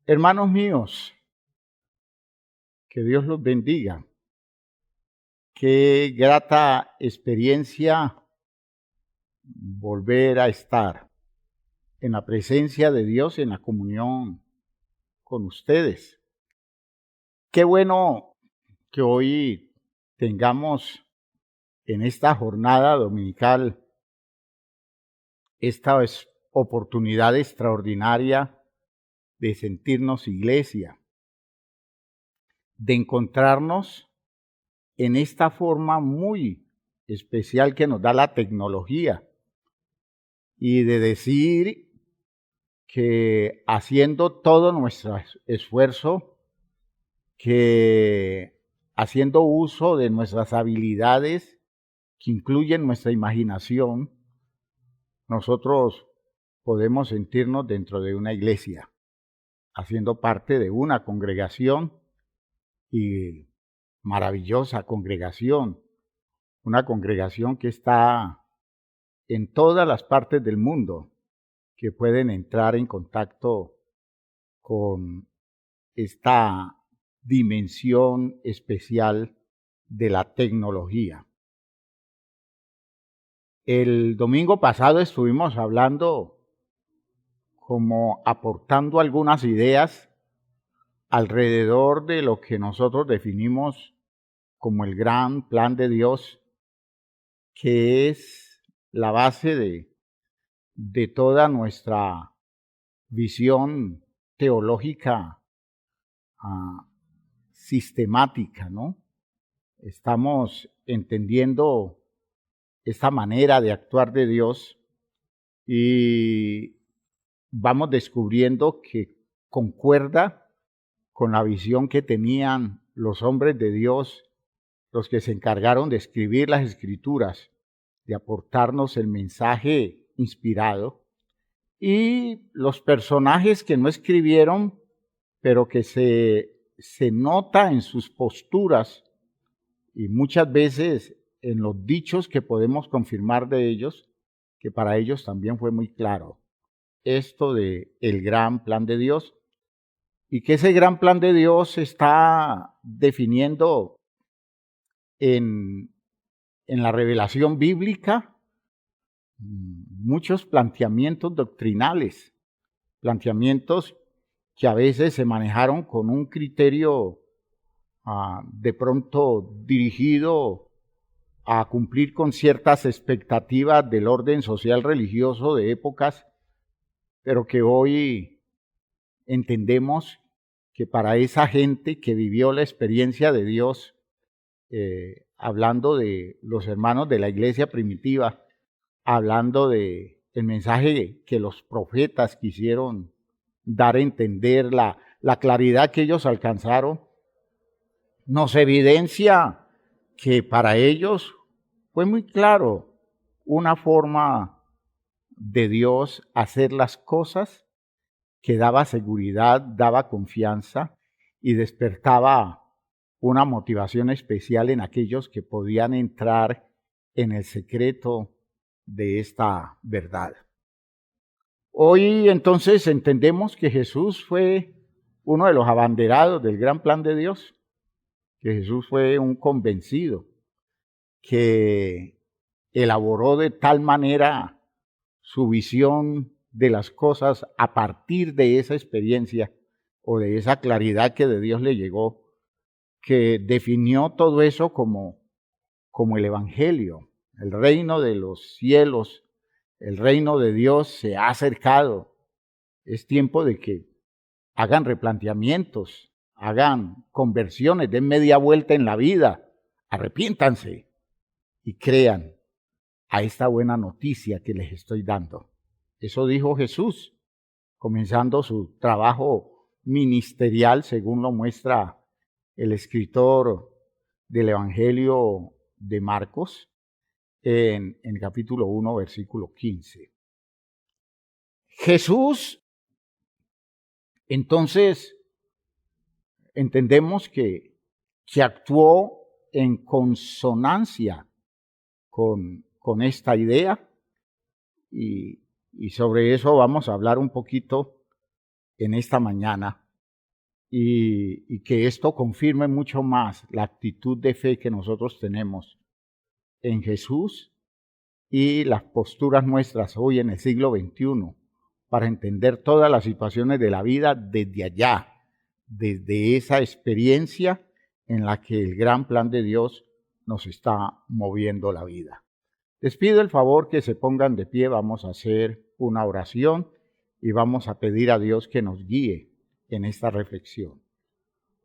Hermanos míos, que Dios los bendiga. Qué grata experiencia volver a estar en la presencia de Dios, en la comunión con ustedes. Qué bueno que hoy tengamos en esta jornada dominical esta oportunidad extraordinaria de sentirnos iglesia, de encontrarnos en esta forma muy especial que nos da la tecnología y de decir que haciendo todo nuestro esfuerzo, que haciendo uso de nuestras habilidades que incluyen nuestra imaginación, nosotros podemos sentirnos dentro de una iglesia, haciendo parte de una congregación y maravillosa congregación, una congregación que está en todas las partes del mundo, que pueden entrar en contacto con esta dimensión especial de la tecnología. El domingo pasado estuvimos hablando, como aportando algunas ideas alrededor de lo que nosotros definimos como el gran plan de Dios, que es la base de toda nuestra visión teológica sistemática, ¿no? Estamos entendiendo esta manera de actuar de Dios y vamos descubriendo que concuerda con la visión que tenían los hombres de Dios, los que se encargaron de escribir las Escrituras, de aportarnos el mensaje inspirado, y los personajes que no escribieron, pero que se nota en sus posturas y muchas veces en los dichos que podemos confirmar de ellos, que para ellos también fue muy claro esto de el gran plan de Dios, y que ese gran plan de Dios se está definiendo en, en la revelación bíblica, muchos planteamientos doctrinales, planteamientos que a veces se manejaron con un criterio de pronto dirigido a cumplir con ciertas expectativas del orden social religioso de épocas, pero que hoy entendemos que para esa gente que vivió la experiencia de Dios, hablando de los hermanos de la iglesia primitiva, hablando de el mensaje que los profetas quisieron dar a entender, la claridad que ellos alcanzaron, nos evidencia que para ellos fue muy claro una forma de Dios hacer las cosas que daba seguridad, daba confianza y despertaba una motivación especial en aquellos que podían entrar en el secreto de esta verdad. Hoy entonces entendemos que Jesús fue uno de los abanderados del gran plan de Dios, que Jesús fue un convencido, que elaboró de tal manera su visión de las cosas a partir de esa experiencia o de esa claridad que de Dios le llegó, que definió todo eso como el Evangelio. El reino de los cielos, el reino de Dios se ha acercado. Es tiempo de que hagan replanteamientos, hagan conversiones, den media vuelta en la vida, arrepiéntanse y crean a esta buena noticia que les estoy dando. Eso dijo Jesús, comenzando su trabajo ministerial, según lo muestra el escritor del Evangelio de Marcos, en capítulo 1, versículo 15. Jesús, entonces, entendemos que actuó en consonancia con esta idea y sobre eso vamos a hablar un poquito en esta mañana. y que esto confirme mucho más la actitud de fe que nosotros tenemos en Jesús y las posturas nuestras hoy en el siglo XXI para entender todas las situaciones de la vida desde allá, desde esa experiencia en la que el gran plan de Dios nos está moviendo la vida. Les pido el favor que se pongan de pie, vamos a hacer una oración y vamos a pedir a Dios que nos guíe en esta reflexión.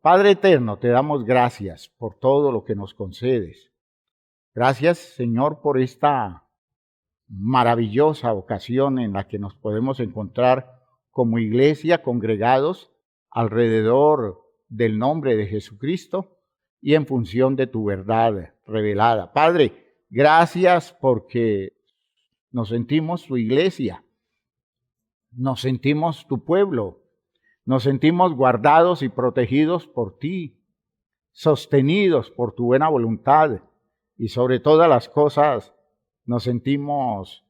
Padre eterno, te damos gracias por todo lo que nos concedes. Gracias, Señor, por esta maravillosa ocasión en la que nos podemos encontrar como iglesia congregados alrededor del nombre de Jesucristo y en función de tu verdad revelada. Padre, gracias porque nos sentimos tu iglesia, nos sentimos tu pueblo, nos sentimos guardados y protegidos por ti, sostenidos por tu buena voluntad y sobre todas las cosas nos sentimos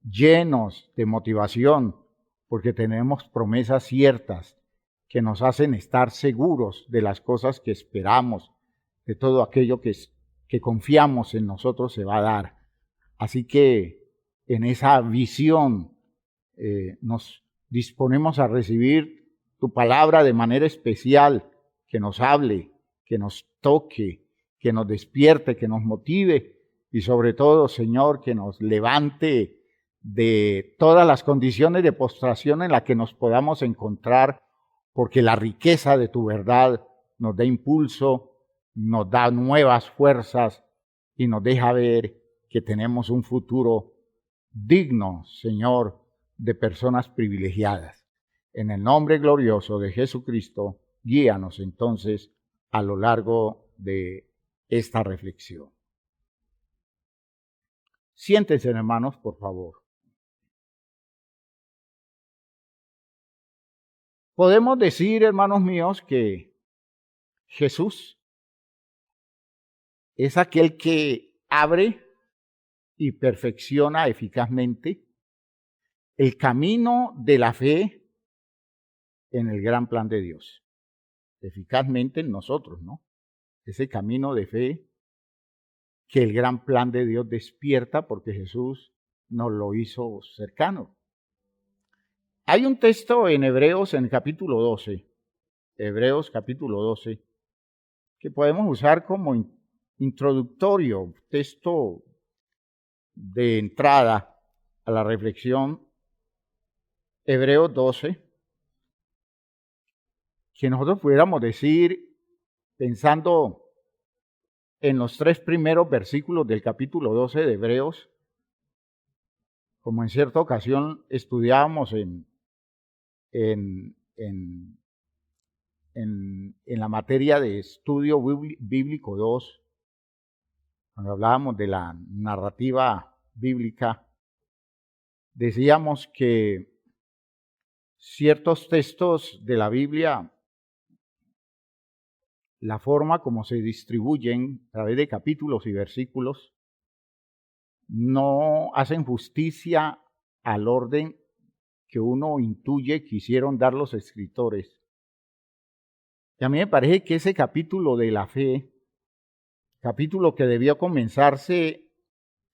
llenos de motivación porque tenemos promesas ciertas que nos hacen estar seguros de las cosas que esperamos, de todo aquello que confiamos en nosotros se va a dar. Así que en esa visión nos disponemos a recibir tu palabra de manera especial, que nos hable, que nos toque, que nos despierte, que nos motive y sobre todo, Señor, que nos levante de todas las condiciones de postración en las que nos podamos encontrar, porque la riqueza de tu verdad nos da impulso, nos da nuevas fuerzas y nos deja ver que tenemos un futuro digno, Señor, de personas privilegiadas. En el nombre glorioso de Jesucristo, guíanos entonces a lo largo de esta reflexión. Siéntense, hermanos, por favor. Podemos decir, hermanos míos, que Jesús es aquel que abre y perfecciona eficazmente el camino de la fe en el gran plan de Dios. Eficazmente en nosotros, ¿no? Ese camino de fe que el gran plan de Dios despierta porque Jesús nos lo hizo cercano. Hay un texto en Hebreos, en el capítulo 12, Hebreos capítulo 12, que podemos usar como introductorio, texto de entrada a la reflexión, Hebreos 12, que nosotros pudiéramos decir, pensando en los 3 primeros versículos del capítulo 12 de Hebreos, como en cierta ocasión estudiábamos en la materia de estudio bíblico 2, cuando hablábamos de la narrativa bíblica, decíamos que ciertos textos de la Biblia, la forma como se distribuyen a través de capítulos y versículos, no hacen justicia al orden que uno intuye quisieron dar los escritores. Y a mí me parece que ese capítulo de la fe, capítulo que debió comenzarse,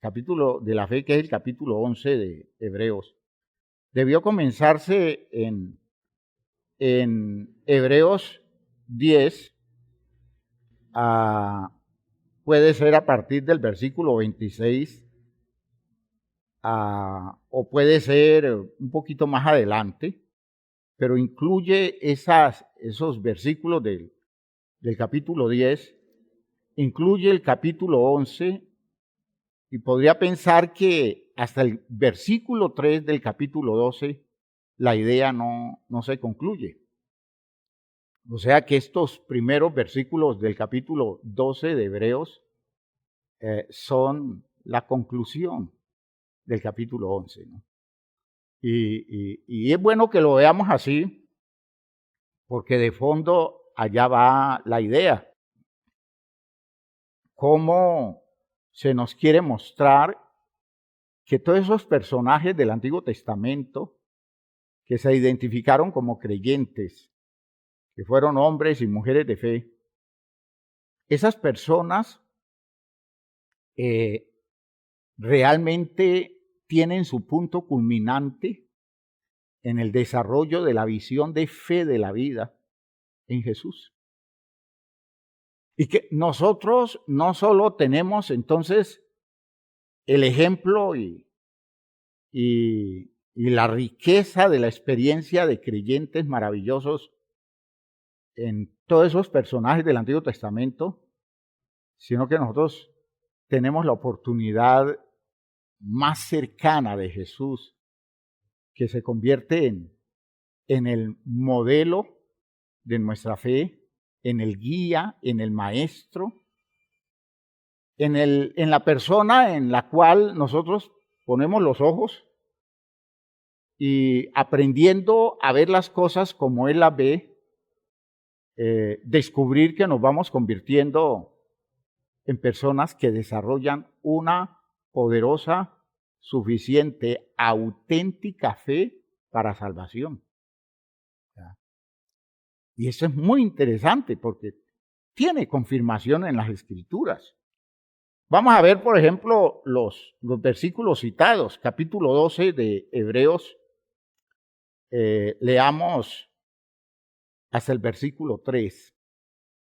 capítulo de la fe que es el capítulo 11 de Hebreos, debió comenzarse en Hebreos 10, puede ser a partir del versículo 26, o puede ser un poquito más adelante, pero incluye esos versículos del capítulo 10, incluye el capítulo 11, y podría pensar que hasta el versículo 3 del capítulo 12 la idea no se concluye. O sea que estos primeros versículos del capítulo 12 de Hebreos son la conclusión del capítulo 11, ¿no? Y es bueno que lo veamos así, porque de fondo allá va la idea. Cómo se nos quiere mostrar que todos esos personajes del Antiguo Testamento que se identificaron como creyentes, que fueron hombres y mujeres de fe, esas personas realmente tienen su punto culminante en el desarrollo de la visión de fe de la vida en Jesús. Y que nosotros no solo tenemos entonces el ejemplo y la riqueza de la experiencia de creyentes maravillosos en todos esos personajes del Antiguo Testamento, sino que nosotros tenemos la oportunidad más cercana de Jesús, que se convierte en el modelo de nuestra fe, en el guía, en el maestro, en la persona en la cual nosotros ponemos los ojos y aprendiendo a ver las cosas como Él las ve, descubrir que nos vamos convirtiendo en personas que desarrollan una poderosa, suficiente, auténtica fe para salvación. Y eso es muy interesante porque tiene confirmación en las Escrituras. Vamos a ver, por ejemplo, los versículos citados, capítulo 12 de Hebreos. Leamos hasta el versículo 3.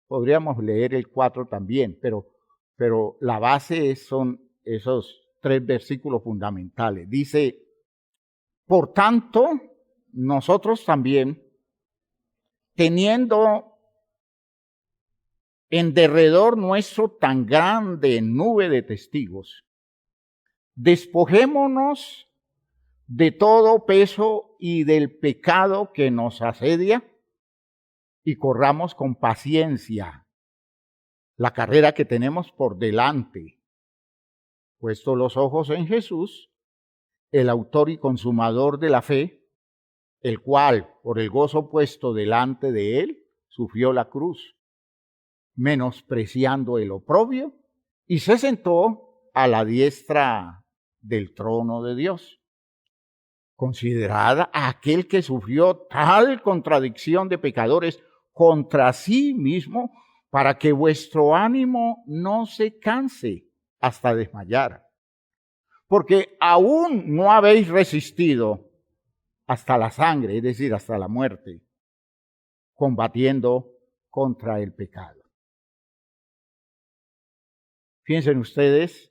Podríamos leer el 4 también, pero la base son esos 3 versículos fundamentales. Dice, por tanto, nosotros también, teniendo en derredor nuestro tan grande nube de testigos, despojémonos de todo peso y del pecado que nos asedia y corramos con paciencia la carrera que tenemos por delante, puesto los ojos en Jesús, el autor y consumador de la fe, el cual, por el gozo puesto delante de él, sufrió la cruz, menospreciando el oprobio, y se sentó a la diestra del trono de Dios. Considerad a aquel que sufrió tal contradicción de pecadores contra sí mismo, para que vuestro ánimo no se canse hasta desmayar. Porque aún no habéis resistido hasta la sangre, es decir, hasta la muerte, combatiendo contra el pecado. Piensen ustedes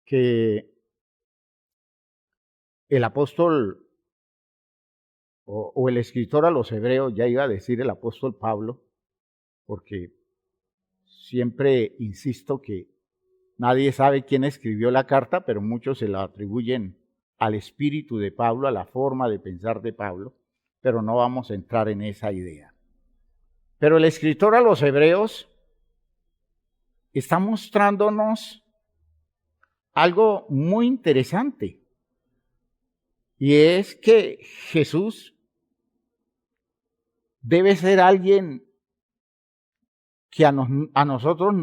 que el apóstol o el escritor a los hebreos, ya iba a decir el apóstol Pablo, porque siempre insisto que nadie sabe quién escribió la carta, pero muchos se la atribuyen al espíritu de Pablo, a la forma de pensar de Pablo, pero no vamos a entrar en esa idea. Pero el escritor a los hebreos está mostrándonos algo muy interesante, y es que Jesús debe ser alguien que a nosotros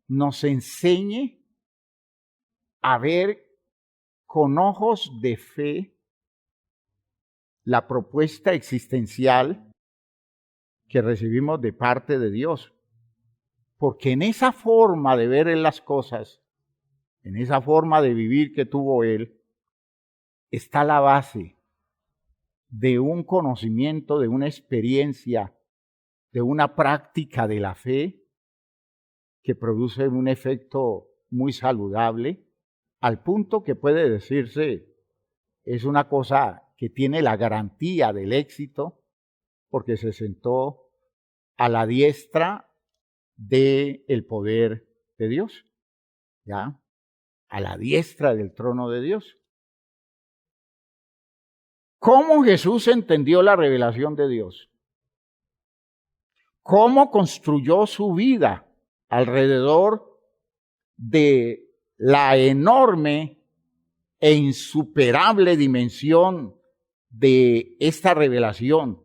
nos enseñe a ver con ojos de fe la propuesta existencial que recibimos de parte de Dios. Porque en esa forma de ver las cosas, en esa forma de vivir que tuvo Él, está la base de un conocimiento, de una experiencia, de una práctica de la fe que produce un efecto muy saludable, al punto que puede decirse es una cosa que tiene la garantía del éxito porque se sentó a la diestra del poder de Dios, ¿ya? A la diestra del trono de Dios. ¿Cómo Jesús entendió la revelación de Dios? ¿Cómo construyó su vida alrededor de la enorme e insuperable dimensión de esta revelación?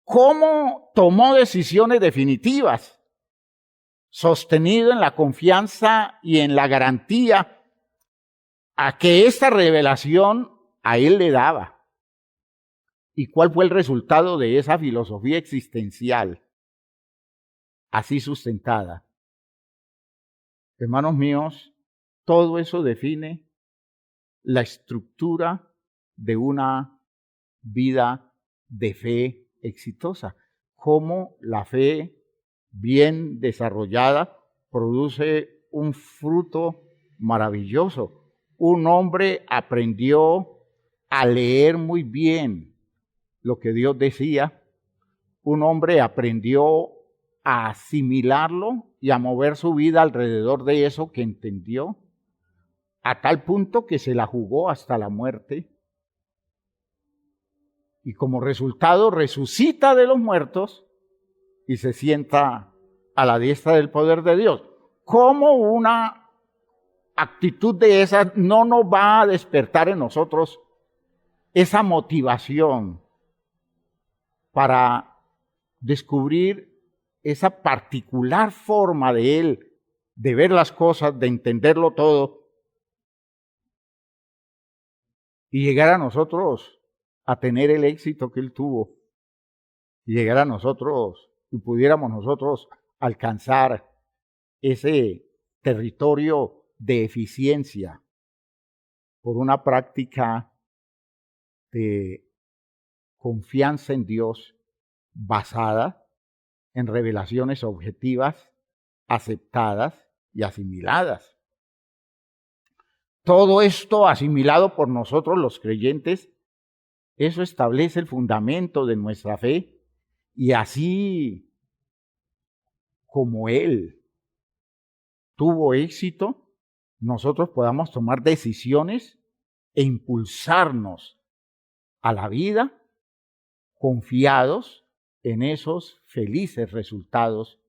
¿Cómo tomó decisiones definitivas, sostenido en la confianza y en la garantía a que esta revelación a él le daba? ¿Y cuál fue el resultado de esa filosofía existencial así sustentada? Hermanos míos, todo eso define la estructura de una vida de fe exitosa. Cómo la fe bien desarrollada produce un fruto maravilloso. Un hombre aprendió a leer muy bien lo que Dios decía. Un hombre aprendió a asimilarlo y a mover su vida alrededor de eso que entendió, a tal punto que se la jugó hasta la muerte. Y como resultado resucita de los muertos y se sienta a la diestra del poder de Dios. ¿Cómo una actitud de esas no nos va a despertar en nosotros esa motivación para descubrir esa particular forma de Él, de ver las cosas, de entenderlo todo, y llegar a nosotros a tener el éxito que Él tuvo, y llegar a nosotros, y pudiéramos nosotros alcanzar ese territorio de eficiencia por una práctica de confianza en Dios basada en revelaciones objetivas, aceptadas y asimiladas. Todo esto asimilado por nosotros los creyentes, eso establece el fundamento de nuestra fe, y así como Él tuvo éxito, nosotros podamos tomar decisiones e impulsarnos a la vida confiados en esos felices resultados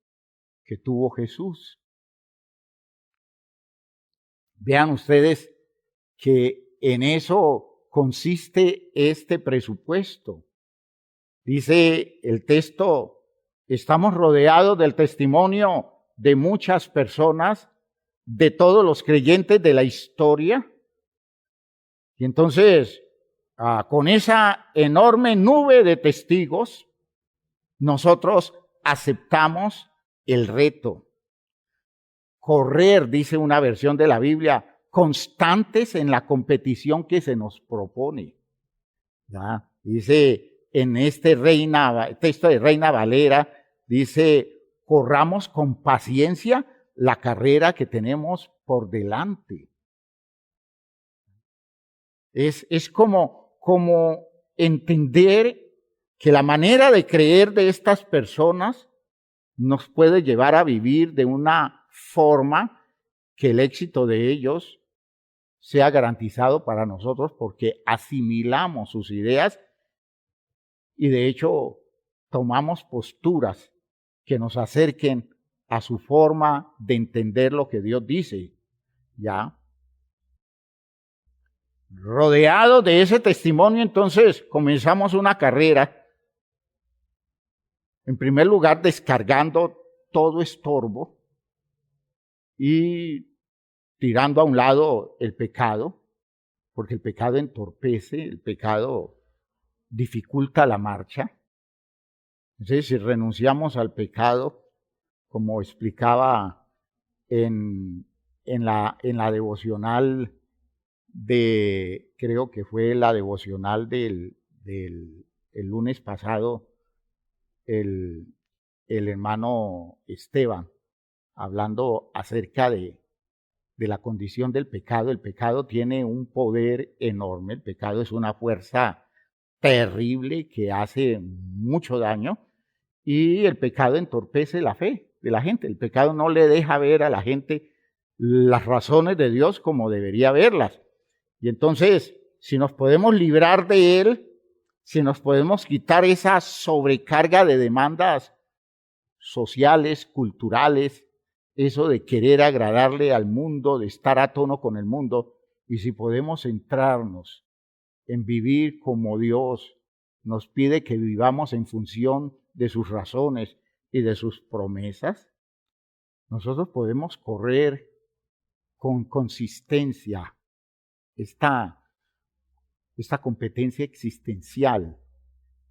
que tuvo Jesús. Vean ustedes que en eso consiste este presupuesto. Dice el texto, estamos rodeados del testimonio de muchas personas, de todos los creyentes de la historia. Y entonces, con esa enorme nube de testigos, nosotros aceptamos el reto. Correr, dice una versión de la Biblia, constantes en la competición que se nos propone. ¿Ya? Dice en este texto de Reina Valera, dice, corramos con paciencia la carrera que tenemos por delante. Es como entender que la manera de creer de estas personas nos puede llevar a vivir de una forma que el éxito de ellos sea garantizado para nosotros porque asimilamos sus ideas y de hecho tomamos posturas que nos acerquen a su forma de entender lo que Dios dice. ¿Ya? Rodeado de ese testimonio, entonces comenzamos una carrera. En primer lugar, descargando todo estorbo y tirando a un lado el pecado, porque el pecado entorpece, el pecado dificulta la marcha. Entonces, si renunciamos al pecado, como explicaba en la devocional creo que fue la devocional del lunes pasado, el hermano Esteban, hablando acerca de la condición del pecado. El pecado tiene un poder enorme, el pecado es una fuerza terrible que hace mucho daño y el pecado entorpece la fe de la gente. El pecado no le deja ver a la gente las razones de Dios como debería verlas. Y entonces, si nos podemos librar de él, si nos podemos quitar esa sobrecarga de demandas sociales, culturales, eso de querer agradarle al mundo, de estar a tono con el mundo, y si podemos centrarnos en vivir como Dios nos pide que vivamos en función de sus razones y de sus promesas, nosotros podemos correr con consistencia esta competencia existencial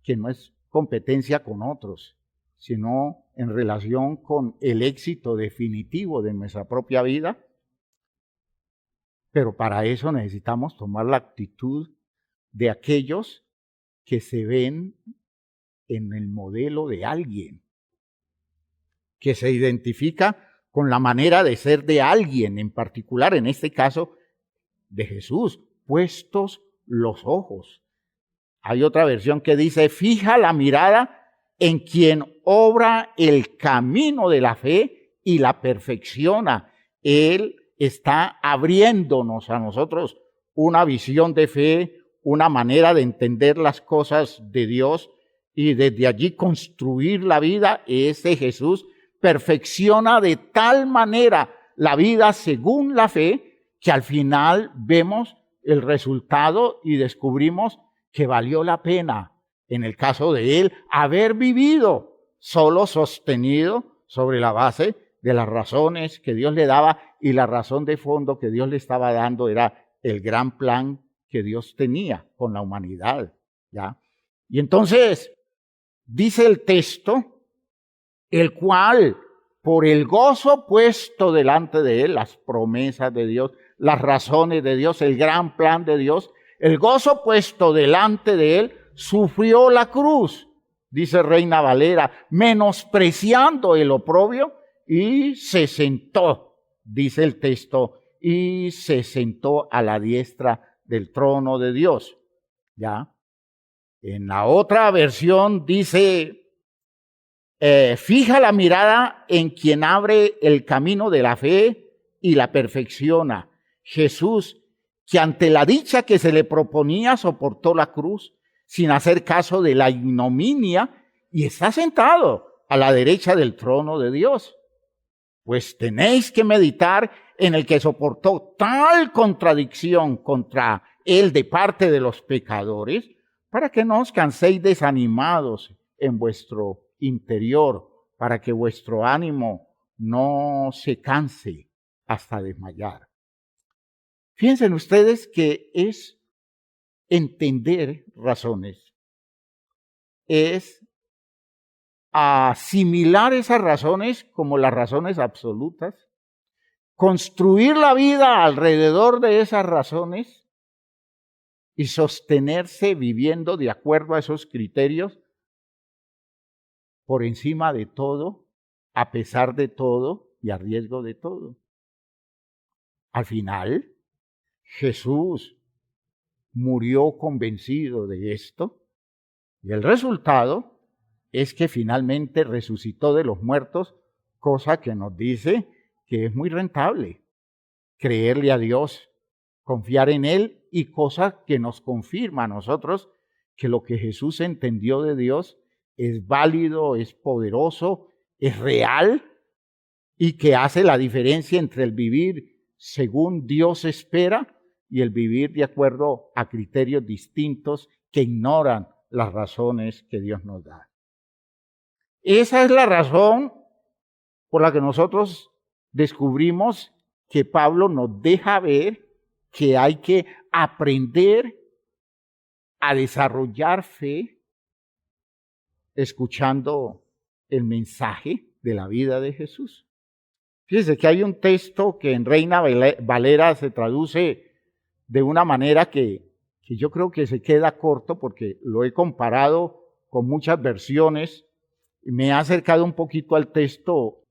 que no es competencia con otros, sino en relación con el éxito definitivo de nuestra propia vida. Pero para eso necesitamos tomar la actitud de aquellos que se ven en el modelo de alguien, que se identifica con la manera de ser de alguien en particular, en este caso de Jesús, puestos los ojos. Hay otra versión que dice, fija la mirada en quien obra el camino de la fe y la perfecciona. Él está abriéndonos a nosotros una visión de fe, una manera de entender las cosas de Dios y desde allí construir la vida. Ese Jesús perfecciona de tal manera la vida según la fe que al final vemos el resultado y descubrimos que valió la pena, en el caso de él, haber vivido solo sostenido sobre la base de las razones que Dios le daba, y la razón de fondo que Dios le estaba dando era el gran plan que Dios tenía con la humanidad, ¿ya? Y entonces dice el texto, el cual por el gozo puesto delante de él, las promesas de Dios, las razones de Dios, el gran plan de Dios, el gozo puesto delante de él, sufrió la cruz, dice Reina Valera, menospreciando el oprobio, y se sentó, dice el texto, y se sentó a la diestra del trono de Dios. ¿Ya? En la otra versión dice, fija la mirada en quien abre el camino de la fe y la perfecciona. Jesús, que ante la dicha que se le proponía soportó la cruz sin hacer caso de la ignominia y está sentado a la derecha del trono de Dios. Pues tenéis que meditar en el que soportó tal contradicción contra él de parte de los pecadores, para que no os canséis desanimados en vuestro interior, para que vuestro ánimo no se canse hasta desmayar. Fíjense ustedes que es entender razones, es asimilar esas razones como las razones absolutas, construir la vida alrededor de esas razones y sostenerse viviendo de acuerdo a esos criterios por encima de todo, a pesar de todo y a riesgo de todo. Al final, Jesús murió convencido de esto y el resultado es que finalmente resucitó de los muertos, cosa que nos dice que es muy rentable creerle a Dios, confiar en Él, y cosa que nos confirma a nosotros que lo que Jesús entendió de Dios es válido, es poderoso, es real y que hace la diferencia entre el vivir según Dios espera y el vivir de acuerdo a criterios distintos que ignoran las razones que Dios nos da. Esa es la razón por la que nosotros descubrimos que Pablo nos deja ver que hay que aprender a desarrollar fe escuchando el mensaje de la vida de Jesús. Fíjense que hay un texto que en Reina Valera se traduce de una manera que yo creo que se queda corto, porque lo he comparado con muchas versiones y me he acercado un poquito al texto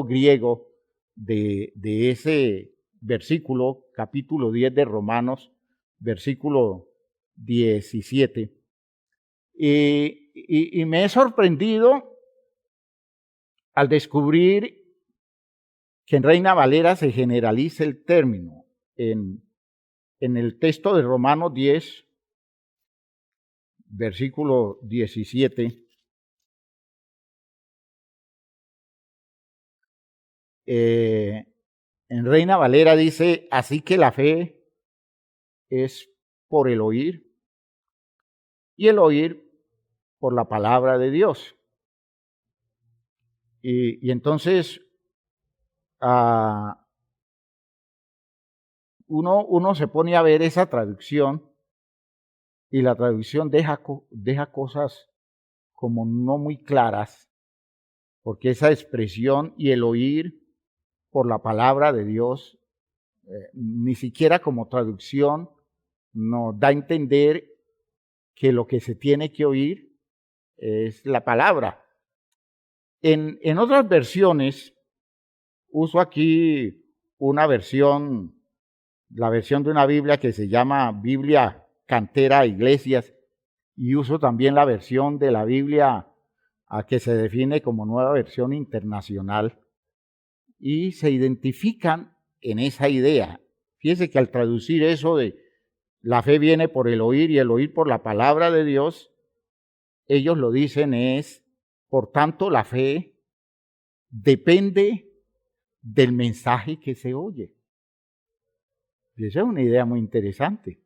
griego de ese versículo, capítulo 10 de Romanos, versículo 17. Y me he sorprendido al descubrir que en Reina Valera se generaliza el término. En el texto de Romanos 10, versículo 17, en Reina Valera dice, así que la fe es por el oír, y el oír por la palabra de Dios. Y entonces uno se pone a ver esa traducción y la traducción deja cosas como no muy claras, porque esa expresión y el oír por la palabra de Dios, ni siquiera como traducción nos da a entender que lo que se tiene que oír es la palabra. En otras versiones, uso aquí una versión, la versión de una Biblia que se llama Biblia Cantera a Iglesias, y uso también la versión de la Biblia que se define como Nueva Versión Internacional, y se identifican en esa idea. Fíjense que al traducir eso de la fe viene por el oír y el oír por la palabra de Dios, ellos lo dicen es, por tanto, la fe depende del mensaje que se oye. Y esa es una idea muy interesante.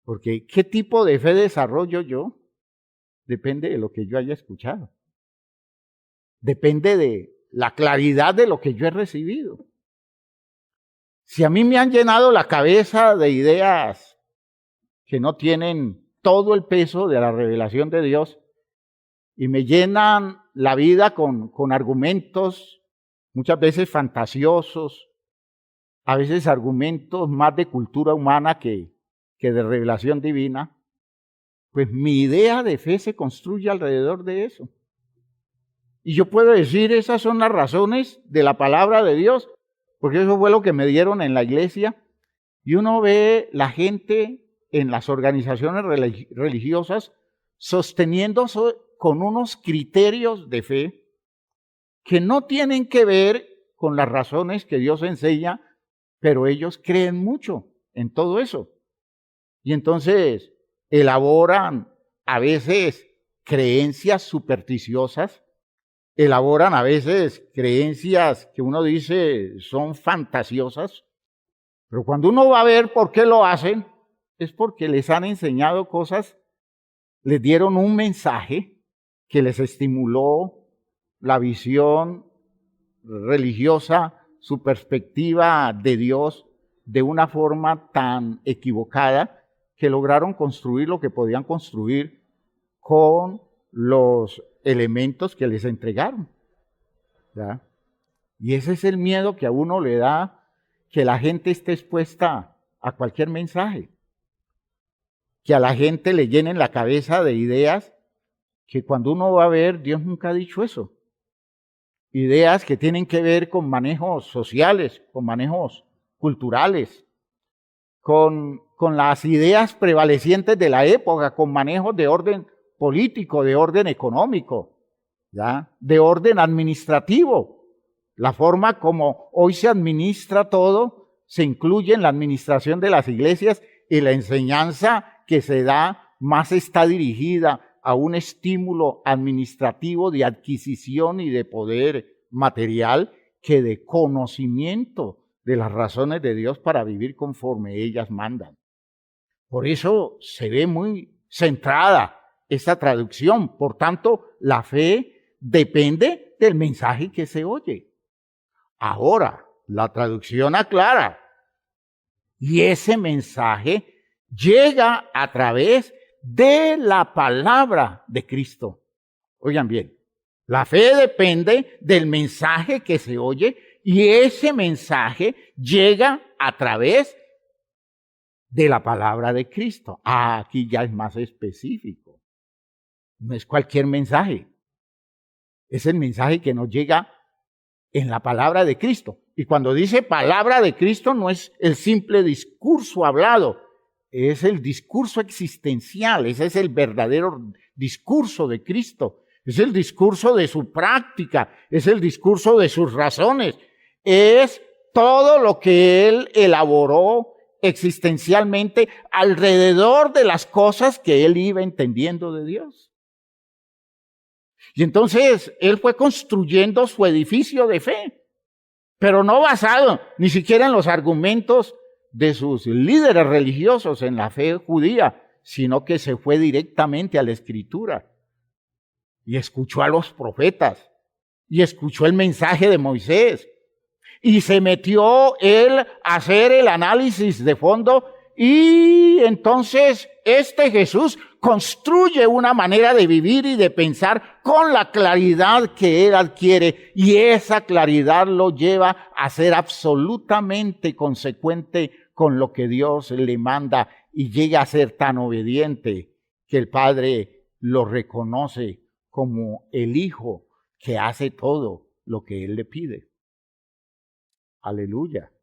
Porque ¿qué tipo de fe desarrollo yo? Depende de lo que yo haya escuchado. Depende de la claridad de lo que yo he recibido. Si a mí me han llenado la cabeza de ideas que no tienen todo el peso de la revelación de Dios y me llenan la vida con argumentos muchas veces fantasiosos, a veces argumentos más de cultura humana que de revelación divina, pues mi idea de fe se construye alrededor de eso. Y yo puedo decir, esas son las razones de la palabra de Dios, porque eso fue lo que me dieron en la iglesia. Y uno ve la gente en las organizaciones religiosas sosteniéndose con unos criterios de fe que no tienen que ver con las razones que Dios enseña, pero ellos creen mucho en todo eso. Y entonces elaboran a veces creencias supersticiosas, elaboran a veces creencias que uno dice son fantasiosas, pero cuando uno va a ver por qué lo hacen, es porque les han enseñado cosas, les dieron un mensaje que les estimuló la visión religiosa, su perspectiva de Dios, de una forma tan equivocada que lograron construir lo que podían construir con los elementos que les entregaron. ¿Ya? Y ese es el miedo que a uno le da, que la gente esté expuesta a cualquier mensaje, que a la gente le llenen la cabeza de ideas que cuando uno va a ver, Dios nunca ha dicho eso. Ideas que tienen que ver con manejos sociales, con manejos culturales, con las ideas prevalecientes de la época, con manejos de orden político, de orden económico, ¿ya? De orden administrativo. La forma como hoy se administra todo se incluye en la administración de las iglesias, y la enseñanza que se da más está dirigida a un estímulo administrativo de adquisición y de poder material que de conocimiento de las razones de Dios para vivir conforme ellas mandan. Por eso se ve muy centrada esta traducción. Por tanto, la fe depende del mensaje que se oye. Ahora, la traducción aclara, y ese mensaje llega a través de la palabra de Cristo. Oigan bien, la fe depende del mensaje que se oye, y ese mensaje llega a través de la palabra de Cristo. Aquí ya es más específico. No es cualquier mensaje. Es el mensaje que nos llega en la palabra de Cristo. Y cuando dice palabra de Cristo, no es el simple discurso hablado, es el discurso existencial. Ese es el verdadero discurso de Cristo. Es el discurso de su práctica, es el discurso de sus razones. Es todo lo que Él elaboró existencialmente alrededor de las cosas que Él iba entendiendo de Dios. Y entonces Él fue construyendo su edificio de fe, pero no basado ni siquiera en los argumentos de sus líderes religiosos en la fe judía, sino que se fue directamente a la Escritura y escuchó a los profetas y escuchó el mensaje de Moisés y se metió él a hacer el análisis de fondo Y entonces este Jesús construye una manera de vivir y de pensar con la claridad que él adquiere, y esa claridad lo lleva a ser absolutamente consecuente con lo que Dios le manda, y llega a ser tan obediente que el Padre lo reconoce como el Hijo que hace todo lo que él le pide. Aleluya.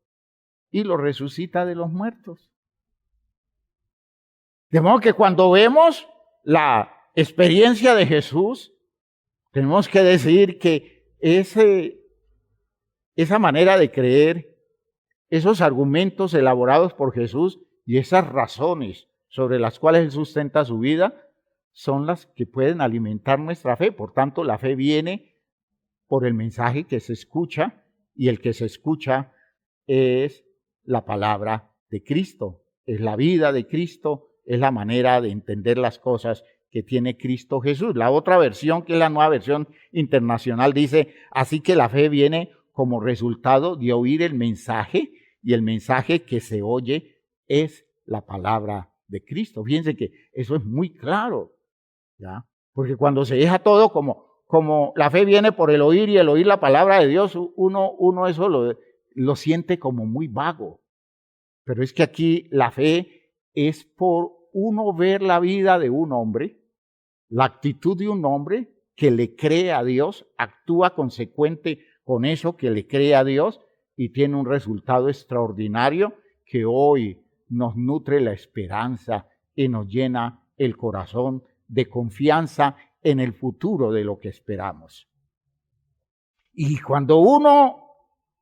Y lo resucita de los muertos. De modo que cuando vemos la experiencia de Jesús, tenemos que decir que esa manera de creer, esos argumentos elaborados por Jesús y esas razones sobre las cuales él sustenta su vida, son las que pueden alimentar nuestra fe. Por tanto, la fe viene por el mensaje que se escucha, y el que se escucha es la palabra de Cristo, es la vida de Cristo, es la manera de entender las cosas que tiene Cristo Jesús. La otra versión, que es la Nueva Versión Internacional, dice: así que la fe viene como resultado de oír el mensaje, y el mensaje que se oye es la palabra de Cristo. Fíjense que eso es muy claro, ¿ya? Porque cuando se deja todo como la fe viene por el oír, y el oír la palabra de Dios, uno eso lo siente como muy vago. Pero es que aquí la fe es por uno ver la vida de un hombre, la actitud de un hombre que le cree a Dios, actúa consecuente con eso que le cree a Dios, y tiene un resultado extraordinario que hoy nos nutre la esperanza y nos llena el corazón de confianza en el futuro de lo que esperamos. Y cuando uno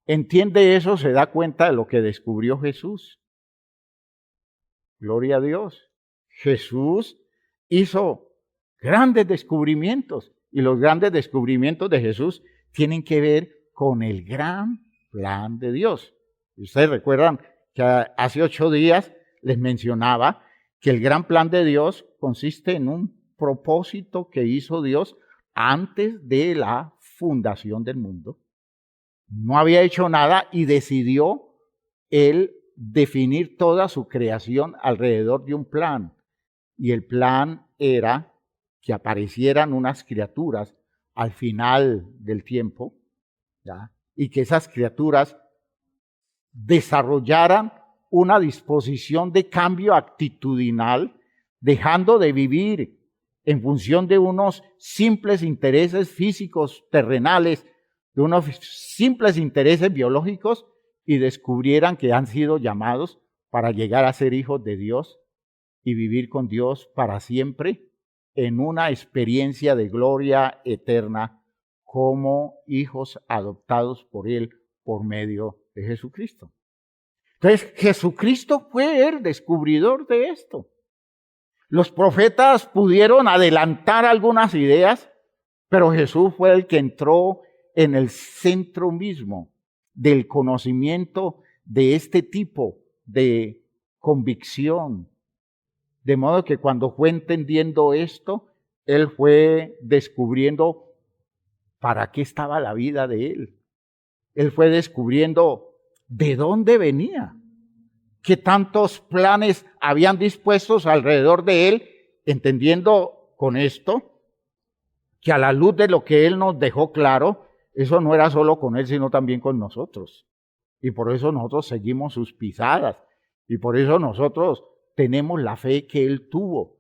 entiende eso, se da cuenta de lo que descubrió Jesús. Gloria a Dios. Jesús hizo grandes descubrimientos, y los grandes descubrimientos de Jesús tienen que ver con el gran plan de Dios. Y ustedes recuerdan que hace 8 días les mencionaba que el gran plan de Dios consiste en un propósito que hizo Dios antes de la fundación del mundo. No había hecho nada y decidió él definir toda su creación alrededor de un plan. Y el plan era que aparecieran unas criaturas al final del tiempo, ¿ya? Y que esas criaturas desarrollaran una disposición de cambio actitudinal, dejando de vivir en función de unos simples intereses físicos terrenales, de unos simples intereses biológicos, y descubrieran que han sido llamados para llegar a ser hijos de Dios y vivir con Dios para siempre en una experiencia de gloria eterna como hijos adoptados por Él por medio de Jesucristo. Entonces, Jesucristo fue el descubridor de esto. Los profetas pudieron adelantar algunas ideas, pero Jesús fue el que entró en el centro mismo del conocimiento de este tipo de convicción. De modo que cuando fue entendiendo esto, él fue descubriendo para qué estaba la vida de él. Él fue descubriendo de dónde venía, qué tantos planes habían dispuestos alrededor de él, entendiendo con esto que a la luz de lo que él nos dejó claro, eso no era solo con él, sino también con nosotros. Y por eso nosotros seguimos sus pisadas. Y por eso nosotros tenemos la fe que él tuvo.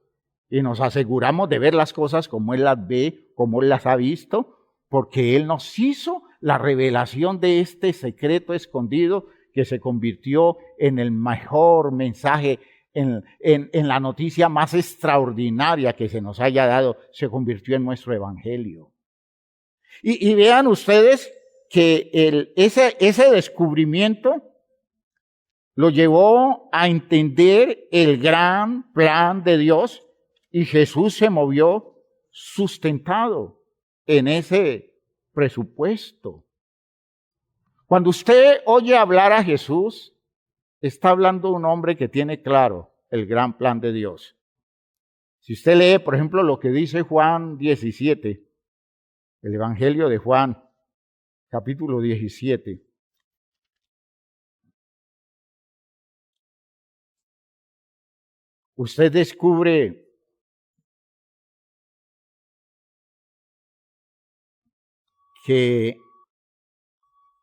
Y nos aseguramos de ver las cosas como él las ve, como él las ha visto, porque él nos hizo la revelación de este secreto escondido que se convirtió en el mejor mensaje, en la noticia más extraordinaria que se nos haya dado, se convirtió en nuestro evangelio. Y vean ustedes que ese descubrimiento lo llevó a entender el gran plan de Dios, y Jesús se movió sustentado en ese presupuesto. Cuando usted oye hablar a Jesús, está hablando un hombre que tiene claro el gran plan de Dios. Si usted lee, por ejemplo, lo que dice Juan 17, el Evangelio de Juan, capítulo 17. usted descubre que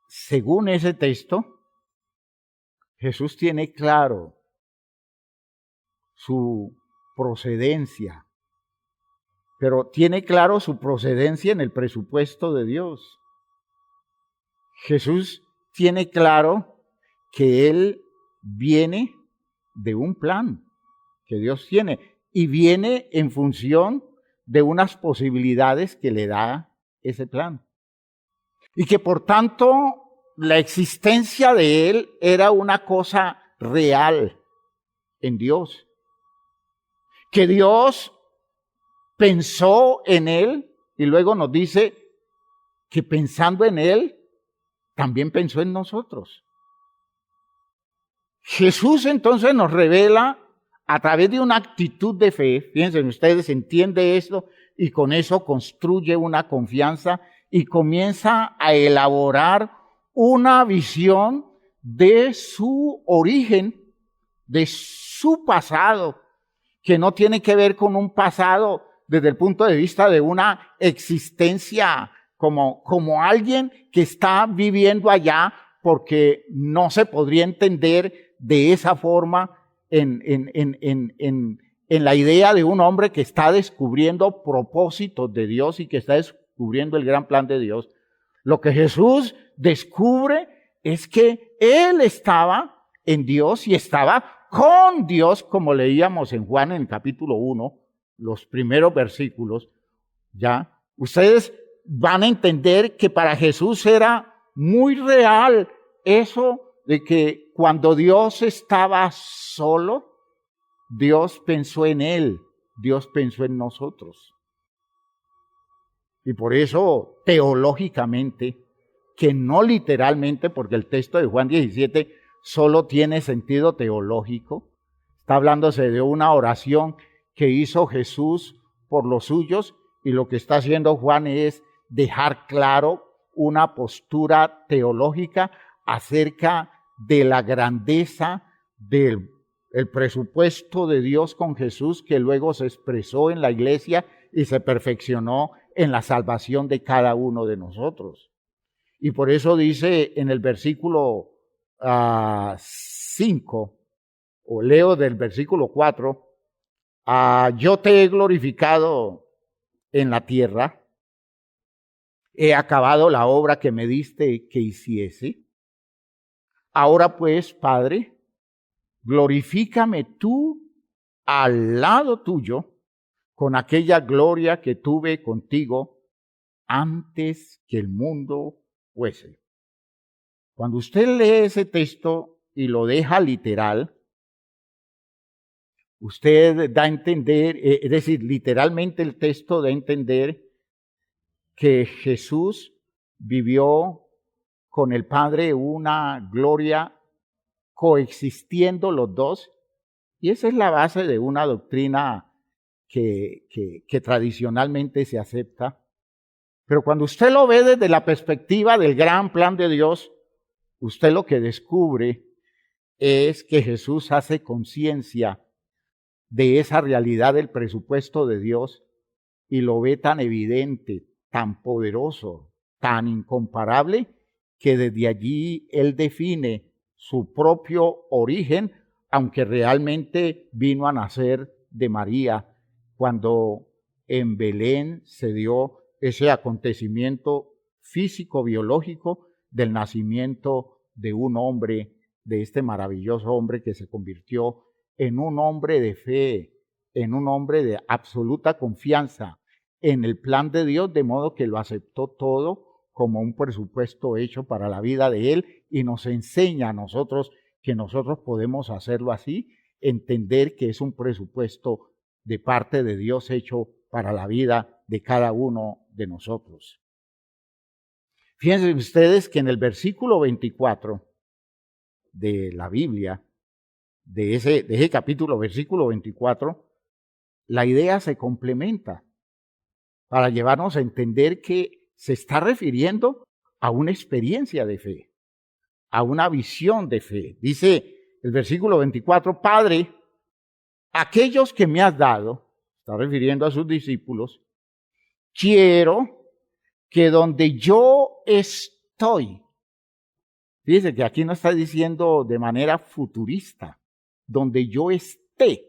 según ese texto, Jesús tiene claro su procedencia, pero tiene claro su procedencia en el presupuesto de Dios. Jesús tiene claro que Él viene de un plan que Dios tiene y viene en función de unas posibilidades que le da ese plan. Y que por tanto la existencia de Él era una cosa real en Dios. Que Dios pensó en Él y luego nos dice que pensando en Él, también pensó en nosotros. Jesús entonces nos revela a través de una actitud de fe, fíjense ustedes, entiende esto y con eso construye una confianza y comienza a elaborar una visión de su origen, de su pasado, que no tiene que ver con un pasado desde el punto de vista de una existencia como alguien que está viviendo allá porque no se podría entender de esa forma en la idea de un hombre que está descubriendo propósitos de Dios y que está descubriendo el gran plan de Dios. Lo que Jesús descubre es que Él estaba en Dios y estaba con Dios, como leíamos en Juan en el capítulo 1, los primeros versículos, ¿ya? Ustedes van a entender que para Jesús era muy real eso de que cuando Dios estaba solo, Dios pensó en Él, Dios pensó en nosotros. Y por eso, teológicamente, que no literalmente, porque el texto de Juan 17 solo tiene sentido teológico, está hablándose de una oración que hizo Jesús por los suyos, y lo que está haciendo Juan es dejar claro una postura teológica acerca de la grandeza del presupuesto de Dios con Jesús, que luego se expresó en la iglesia y se perfeccionó en la salvación de cada uno de nosotros. Y por eso dice en el versículo 5, o leo del versículo 4, yo te he glorificado en la tierra, he acabado la obra que me diste que hiciese. Ahora pues, Padre, glorifícame tú al lado tuyo con aquella gloria que tuve contigo antes que el mundo fuese. Cuando usted lee ese texto y lo deja literal, usted da a entender, es decir, literalmente el texto da a entender que Jesús vivió con el Padre una gloria coexistiendo los dos, y esa es la base de una doctrina que tradicionalmente se acepta. Pero cuando usted lo ve desde la perspectiva del gran plan de Dios, usted lo que descubre es que Jesús hace conciencia de esa realidad del presupuesto de Dios y lo ve tan evidente, tan poderoso, tan incomparable, que desde allí Él define su propio origen, aunque realmente vino a nacer de María cuando en Belén se dio ese acontecimiento físico-biológico del nacimiento de un hombre, de este maravilloso hombre que se convirtió en un hombre de fe, en un hombre de absoluta confianza en el plan de Dios, de modo que lo aceptó todo como un presupuesto hecho para la vida de él y nos enseña a nosotros que nosotros podemos hacerlo así, entender que es un presupuesto de parte de Dios hecho para la vida de cada uno de nosotros. Fíjense ustedes que en el versículo 24 de la Biblia, de ese capítulo, versículo 24, la idea se complementa para llevarnos a entender que se está refiriendo a una experiencia de fe, a una visión de fe. Dice el versículo 24, Padre, aquellos que me has dado, está refiriendo a sus discípulos, quiero que donde yo estoy, fíjese que aquí no está diciendo de manera futurista, donde yo esté.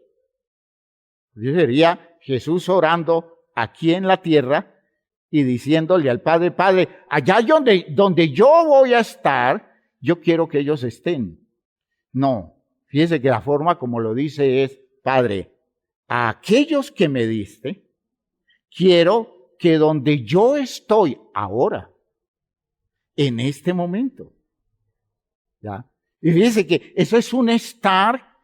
Eso sería Jesús orando aquí en la tierra y diciéndole al Padre, Padre, allá donde yo voy a estar, yo quiero que ellos estén. No, fíjese que la forma como lo dice es, Padre, a aquellos que me diste, quiero que donde yo estoy ahora, en este momento, ¿ya? Y fíjese que eso es un estar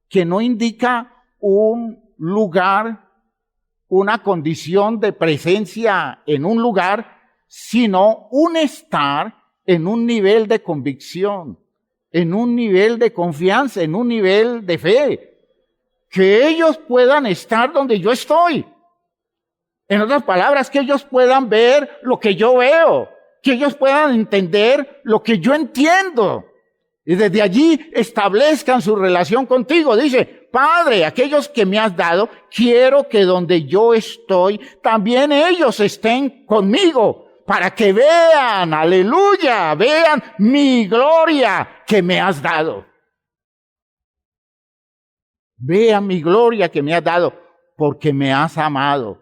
que no indica un lugar, una condición de presencia en un lugar, sino un estar en un nivel de convicción, en un nivel de confianza, en un nivel de fe. Que ellos puedan estar donde yo estoy. En otras palabras, que ellos puedan ver lo que yo veo, que ellos puedan entender lo que yo entiendo. Y desde allí establezcan su relación contigo. Dice, Padre, aquellos que me has dado, quiero que donde yo estoy, también ellos estén conmigo, para que vean, aleluya, vean mi gloria que me has dado. Vean mi gloria que me has dado, porque me has amado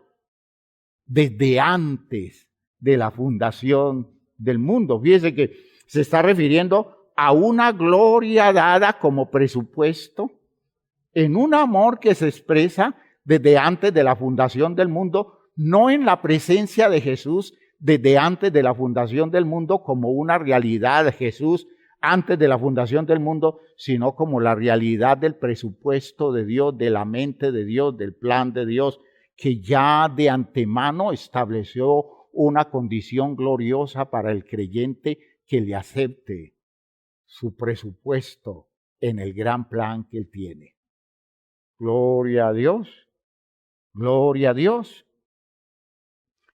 desde antes de la fundación del mundo. Fíjese que se está refiriendo a una gloria dada como presupuesto en un amor que se expresa desde antes de la fundación del mundo, no en la presencia de Jesús desde antes de la fundación del mundo como una realidad de Jesús antes de la fundación del mundo, sino como la realidad del presupuesto de Dios, de la mente de Dios, del plan de Dios, que ya de antemano estableció una condición gloriosa para el creyente que le acepte su presupuesto en el gran plan que Él tiene. Gloria a Dios, gloria a Dios.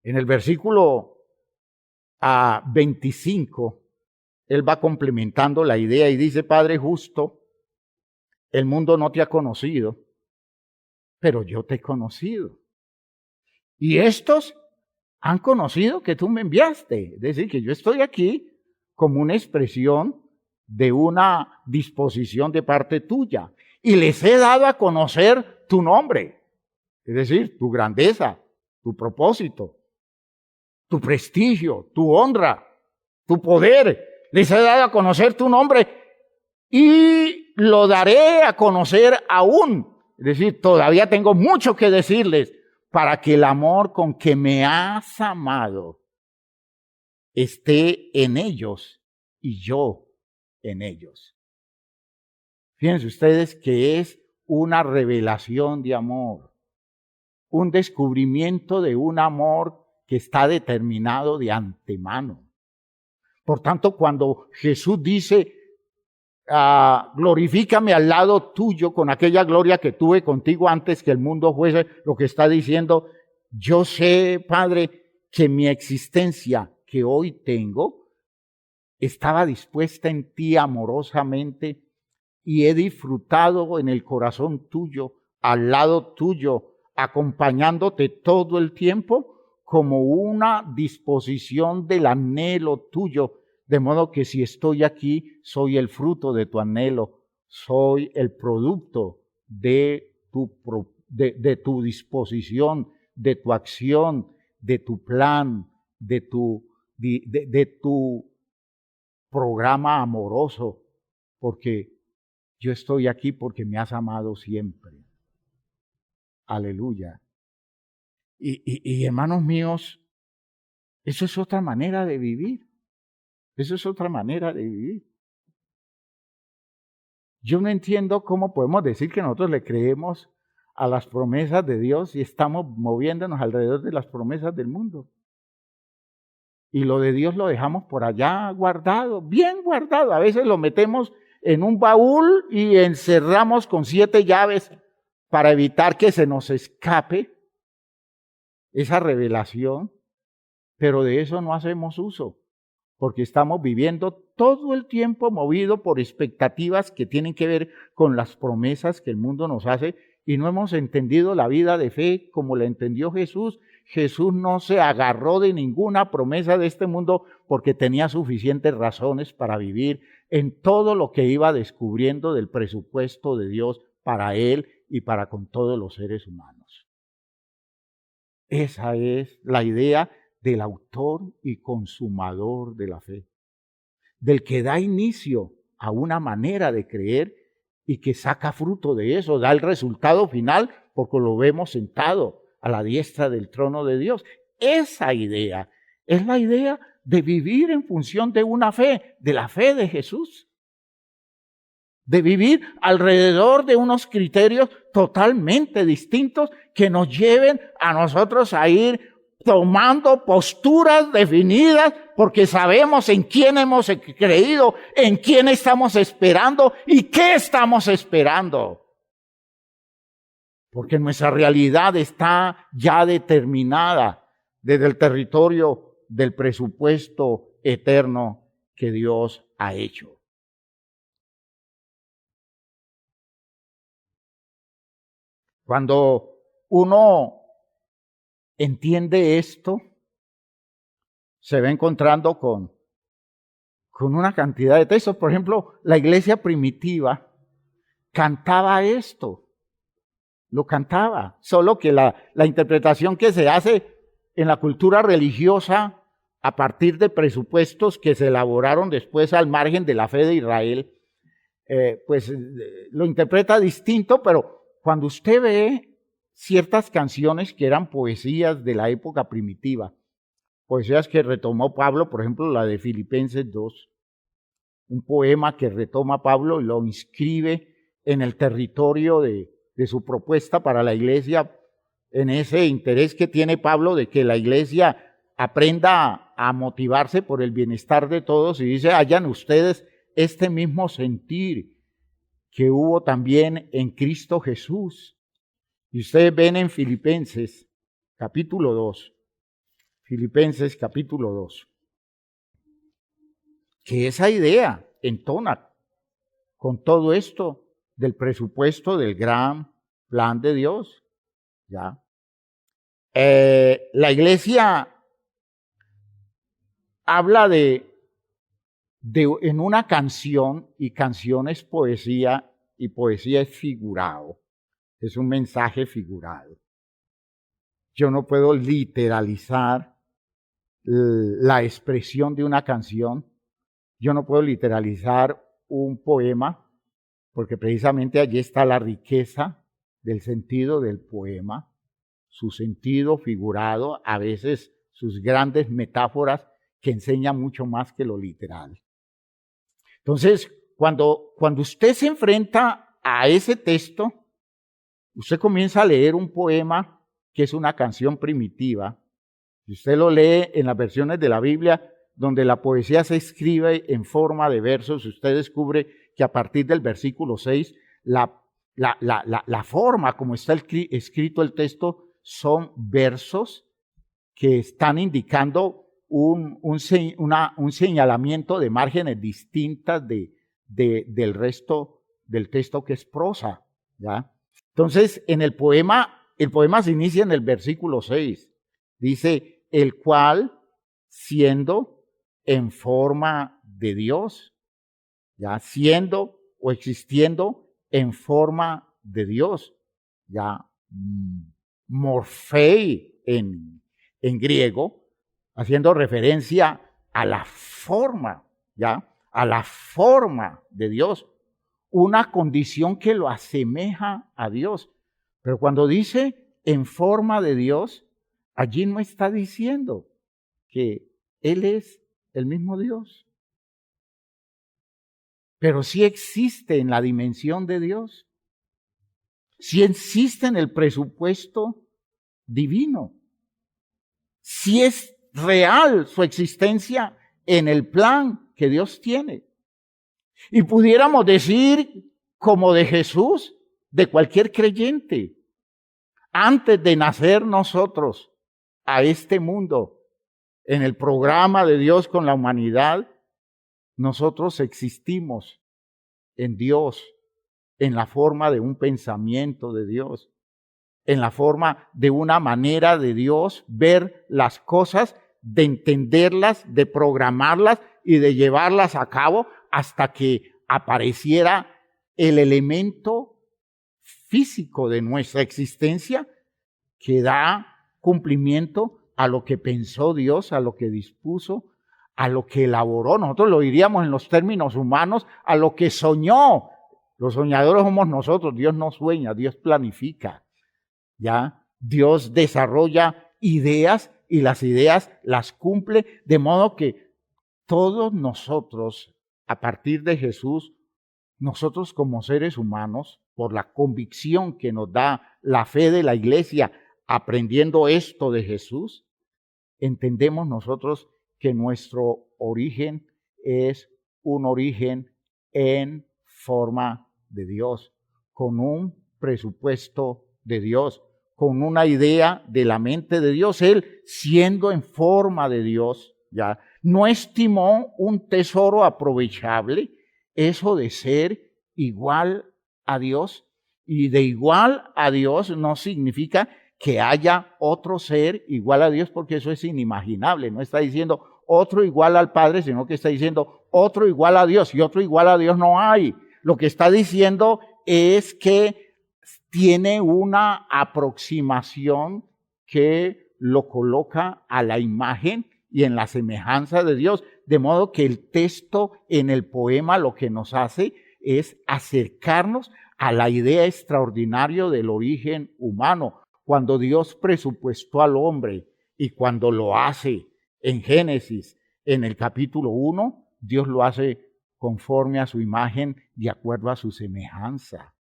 En el versículo 25, Él va complementando la idea y dice, Padre justo, el mundo no te ha conocido, pero yo te he conocido. Y estos han conocido que tú me enviaste. Es decir, que yo estoy aquí como una expresión de una disposición de parte tuya. Y les he dado a conocer tu nombre. Es decir, tu grandeza, tu propósito, tu prestigio, tu honra, tu poder. Les he dado a conocer tu nombre y lo daré a conocer aún. Es decir, todavía tengo mucho que decirles para que el amor con que me has amado esté en ellos y yo en ellos. Fíjense ustedes que es una revelación de amor, un descubrimiento de un amor que está determinado de antemano. Por tanto, cuando Jesús dice, glorifícame al lado tuyo con aquella gloria que tuve contigo antes que el mundo fuese, lo que está diciendo, yo sé, Padre, que mi existencia que hoy tengo estaba dispuesta en ti amorosamente y he disfrutado en el corazón tuyo, al lado tuyo, acompañándote todo el tiempo como una disposición del anhelo tuyo, de modo que si estoy aquí, soy el fruto de tu anhelo, soy el producto de tu disposición, de tu acción, de tu plan, de tu programa amoroso, porque yo estoy aquí porque me has amado siempre. Aleluya. Y hermanos míos, eso es otra manera de vivir. Eso es otra manera de vivir. Yo no entiendo cómo podemos decir que nosotros le creemos a las promesas de Dios y estamos moviéndonos alrededor de las promesas del mundo. Y lo de Dios lo dejamos por allá guardado, bien guardado. A veces lo metemos en un baúl y encerramos con 7 llaves para evitar que se nos escape esa revelación. Pero de eso no hacemos uso, porque estamos viviendo todo el tiempo movido por expectativas que tienen que ver con las promesas que el mundo nos hace, y no hemos entendido la vida de fe como la entendió Jesús. Jesús no se agarró de ninguna promesa de este mundo porque tenía suficientes razones para vivir en todo lo que iba descubriendo del presupuesto de Dios para él y para con todos los seres humanos. Esa es la idea del autor y consumador de la fe, del que da inicio a una manera de creer y que saca fruto de eso, da el resultado final porque lo vemos sentado a la diestra del trono de Dios. Esa idea es la idea de vivir en función de una fe, de la fe de Jesús. De vivir alrededor de unos criterios totalmente distintos que nos lleven a nosotros a ir tomando posturas definidas porque sabemos en quién hemos creído, en quién estamos esperando y qué estamos esperando. Porque nuestra realidad está ya determinada desde el territorio del presupuesto eterno que Dios ha hecho. Cuando uno entiende esto, se va encontrando con una cantidad de textos. Por ejemplo, la iglesia primitiva cantaba esto. Lo cantaba, solo que la interpretación que se hace en la cultura religiosa a partir de presupuestos que se elaboraron después al margen de la fe de Israel, pues lo interpreta distinto, pero cuando usted ve ciertas canciones que eran poesías de la época primitiva, poesías que retomó Pablo, por ejemplo la de Filipenses 2, un poema que retoma Pablo y lo inscribe en el territorio de su propuesta para la iglesia, en ese interés que tiene Pablo de que la iglesia aprenda a motivarse por el bienestar de todos, y dice, hayan ustedes este mismo sentir que hubo también en Cristo Jesús. Y ustedes ven en Filipenses capítulo 2, Filipenses capítulo 2, que esa idea entona con todo esto del presupuesto del gran plan de Dios. ¿Ya? La iglesia habla en una canción, y canción es poesía, y poesía es figurado, es un mensaje figurado. Yo no puedo literalizar la expresión de una canción, yo no puedo literalizar un poema, porque precisamente allí está la riqueza del sentido del poema, su sentido figurado, a veces sus grandes metáforas que enseñan mucho más que lo literal. Entonces, cuando usted se enfrenta a ese texto, usted comienza a leer un poema que es una canción primitiva, y usted lo lee en las versiones de la Biblia donde la poesía se escribe en forma de versos. Usted descubre que a partir del versículo 6, la forma como está escrito el texto son versos que están indicando un señalamiento de márgenes distintas del resto del texto, que es prosa, ¿ya? Entonces, en el poema se inicia en el versículo 6. Dice, el cual, siendo en forma de Dios, ya, siendo o existiendo en forma de Dios, ya, morfei en griego, haciendo referencia a la forma, ya, a la forma de Dios, una condición que lo asemeja a Dios. Pero cuando dice en forma de Dios, allí no está diciendo que Él es el mismo Dios, pero sí existe en la dimensión de Dios, sí existe en el presupuesto divino, sí es real su existencia en el plan que Dios tiene. Y pudiéramos decir, como de Jesús, de cualquier creyente, antes de nacer nosotros a este mundo, en el programa de Dios con la humanidad, nosotros existimos en Dios en la forma de un pensamiento de Dios, en la forma de una manera de Dios ver las cosas, de entenderlas, de programarlas y de llevarlas a cabo hasta que apareciera el elemento físico de nuestra existencia que da cumplimiento a lo que pensó Dios, a lo que dispuso, a lo que elaboró. Nosotros lo diríamos en los términos humanos, a lo que soñó. Los soñadores somos nosotros. Dios no sueña, Dios planifica. ¿Ya? Dios desarrolla ideas y las ideas las cumple, de modo que todos nosotros, a partir de Jesús, nosotros como seres humanos, por la convicción que nos da la fe de la iglesia, aprendiendo esto de Jesús, entendemos nosotros que nuestro origen es un origen en forma de Dios, con un presupuesto de Dios, con una idea de la mente de Dios. Él, siendo en forma de Dios, ya no estimó un tesoro aprovechable eso de ser igual a Dios. Y de igual a Dios no significa que haya otro ser igual a Dios, porque eso es inimaginable. No está diciendo otro igual al Padre, sino que está diciendo otro igual a Dios, y otro igual a Dios no hay. Lo que está diciendo es que tiene una aproximación que lo coloca a la imagen y en la semejanza de Dios, de modo que el texto en el poema lo que nos hace es acercarnos a la idea extraordinaria del origen humano. Cuando Dios presupuestó al hombre y cuando lo hace en Génesis, en el capítulo 1, Dios lo hace conforme a su imagen, de acuerdo a su semejanza,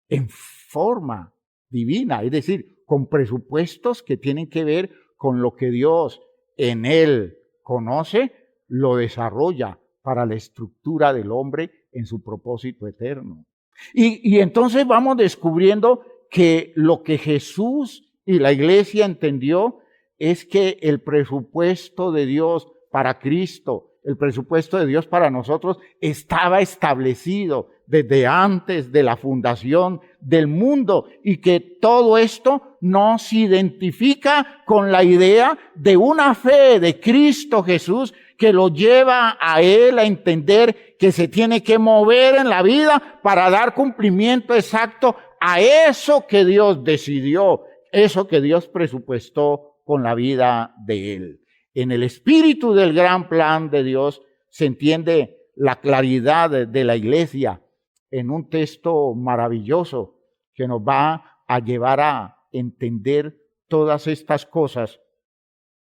en forma divina, es decir, con presupuestos que tienen que ver con lo que Dios en él conoce, lo desarrolla para la estructura del hombre en su propósito eterno. Y entonces vamos descubriendo que lo que Jesús y la iglesia entendió es que el presupuesto de Dios para Cristo, el presupuesto de Dios para nosotros, estaba establecido desde antes de la fundación del mundo, y que todo esto nos identifica con la idea de una fe de Cristo Jesús que lo lleva a él a entender que se tiene que mover en la vida para dar cumplimiento exacto a eso que Dios decidió, eso que Dios presupuestó con la vida de él. En el espíritu del gran plan de Dios se entiende la claridad de la iglesia en un texto maravilloso que nos va a llevar a entender todas estas cosas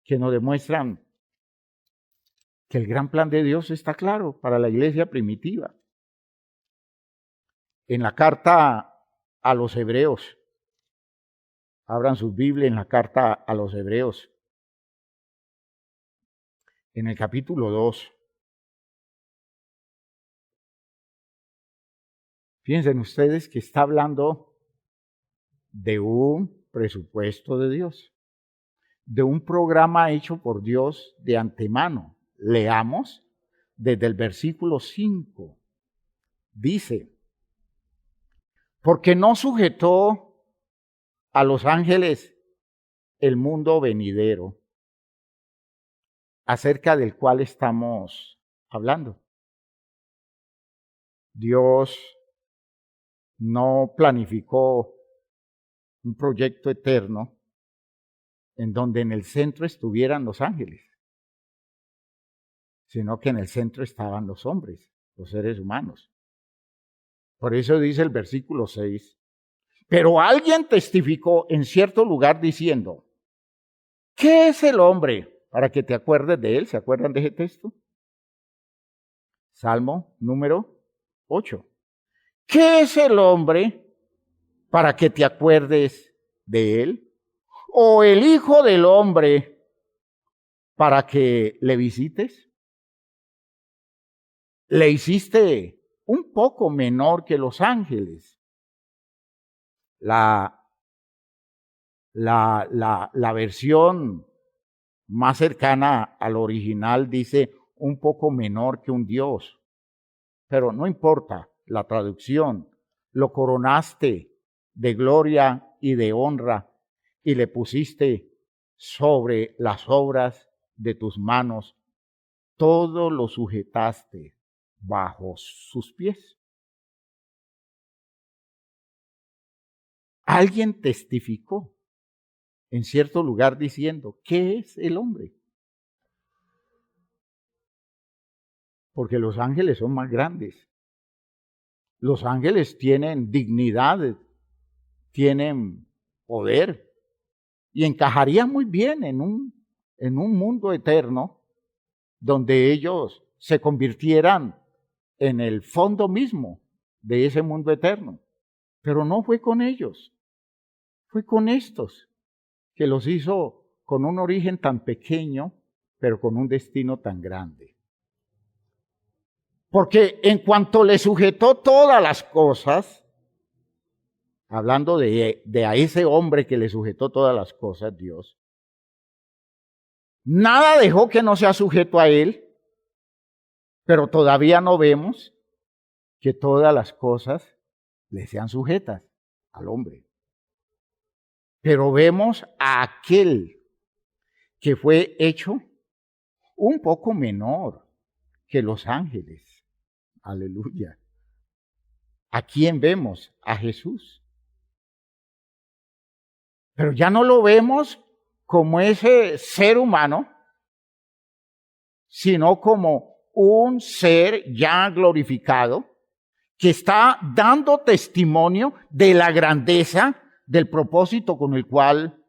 que nos demuestran que el gran plan de Dios está claro para la iglesia primitiva. En la carta a los Hebreos, abran sus Biblias en la carta a los Hebreos, en el capítulo 2. Fíjense ustedes que está hablando de un presupuesto de Dios, de un programa hecho por Dios de antemano. Leamos desde el versículo 5. Dice, porque no sujetó a los ángeles el mundo venidero, acerca del cual estamos hablando. Dios no planificó un proyecto eterno en donde en el centro estuvieran los ángeles, sino que en el centro estaban los hombres, los seres humanos. Por eso dice el versículo 6, pero alguien testificó en cierto lugar diciendo, ¿qué es el hombre? Para que te acuerdes de él. ¿Se acuerdan de ese texto? Salmo número 8. ¿Qué es el hombre para que te acuerdes de él? ¿O el hijo del hombre para que le visites? Le hiciste un poco menor que los ángeles. La versión más cercana al original dice un poco menor que un Dios. Pero no importa la traducción. lo coronaste de gloria y de honra y le pusiste sobre las obras de tus manos. Todo lo sujetaste bajo sus pies. Alguien testificó en cierto lugar diciendo, ¿qué es el hombre? Porque los ángeles son más grandes. Los ángeles tienen dignidad, tienen poder y encajarían muy bien en un mundo eterno donde ellos se convirtieran en el fondo mismo de ese mundo eterno. Pero no fue con ellos, fue con estos que los hizo con un origen tan pequeño, pero con un destino tan grande. Porque en cuanto le sujetó todas las cosas, hablando de a ese hombre que le sujetó todas las cosas, Dios, nada dejó que no sea sujeto a él, pero todavía no vemos que todas las cosas le sean sujetas al hombre. Pero vemos a aquel que fue hecho un poco menor que los ángeles. Aleluya. ¿A quién vemos? A Jesús. Pero ya no lo vemos como ese ser humano, sino como un ser ya glorificado que está dando testimonio de la grandeza del propósito con el cual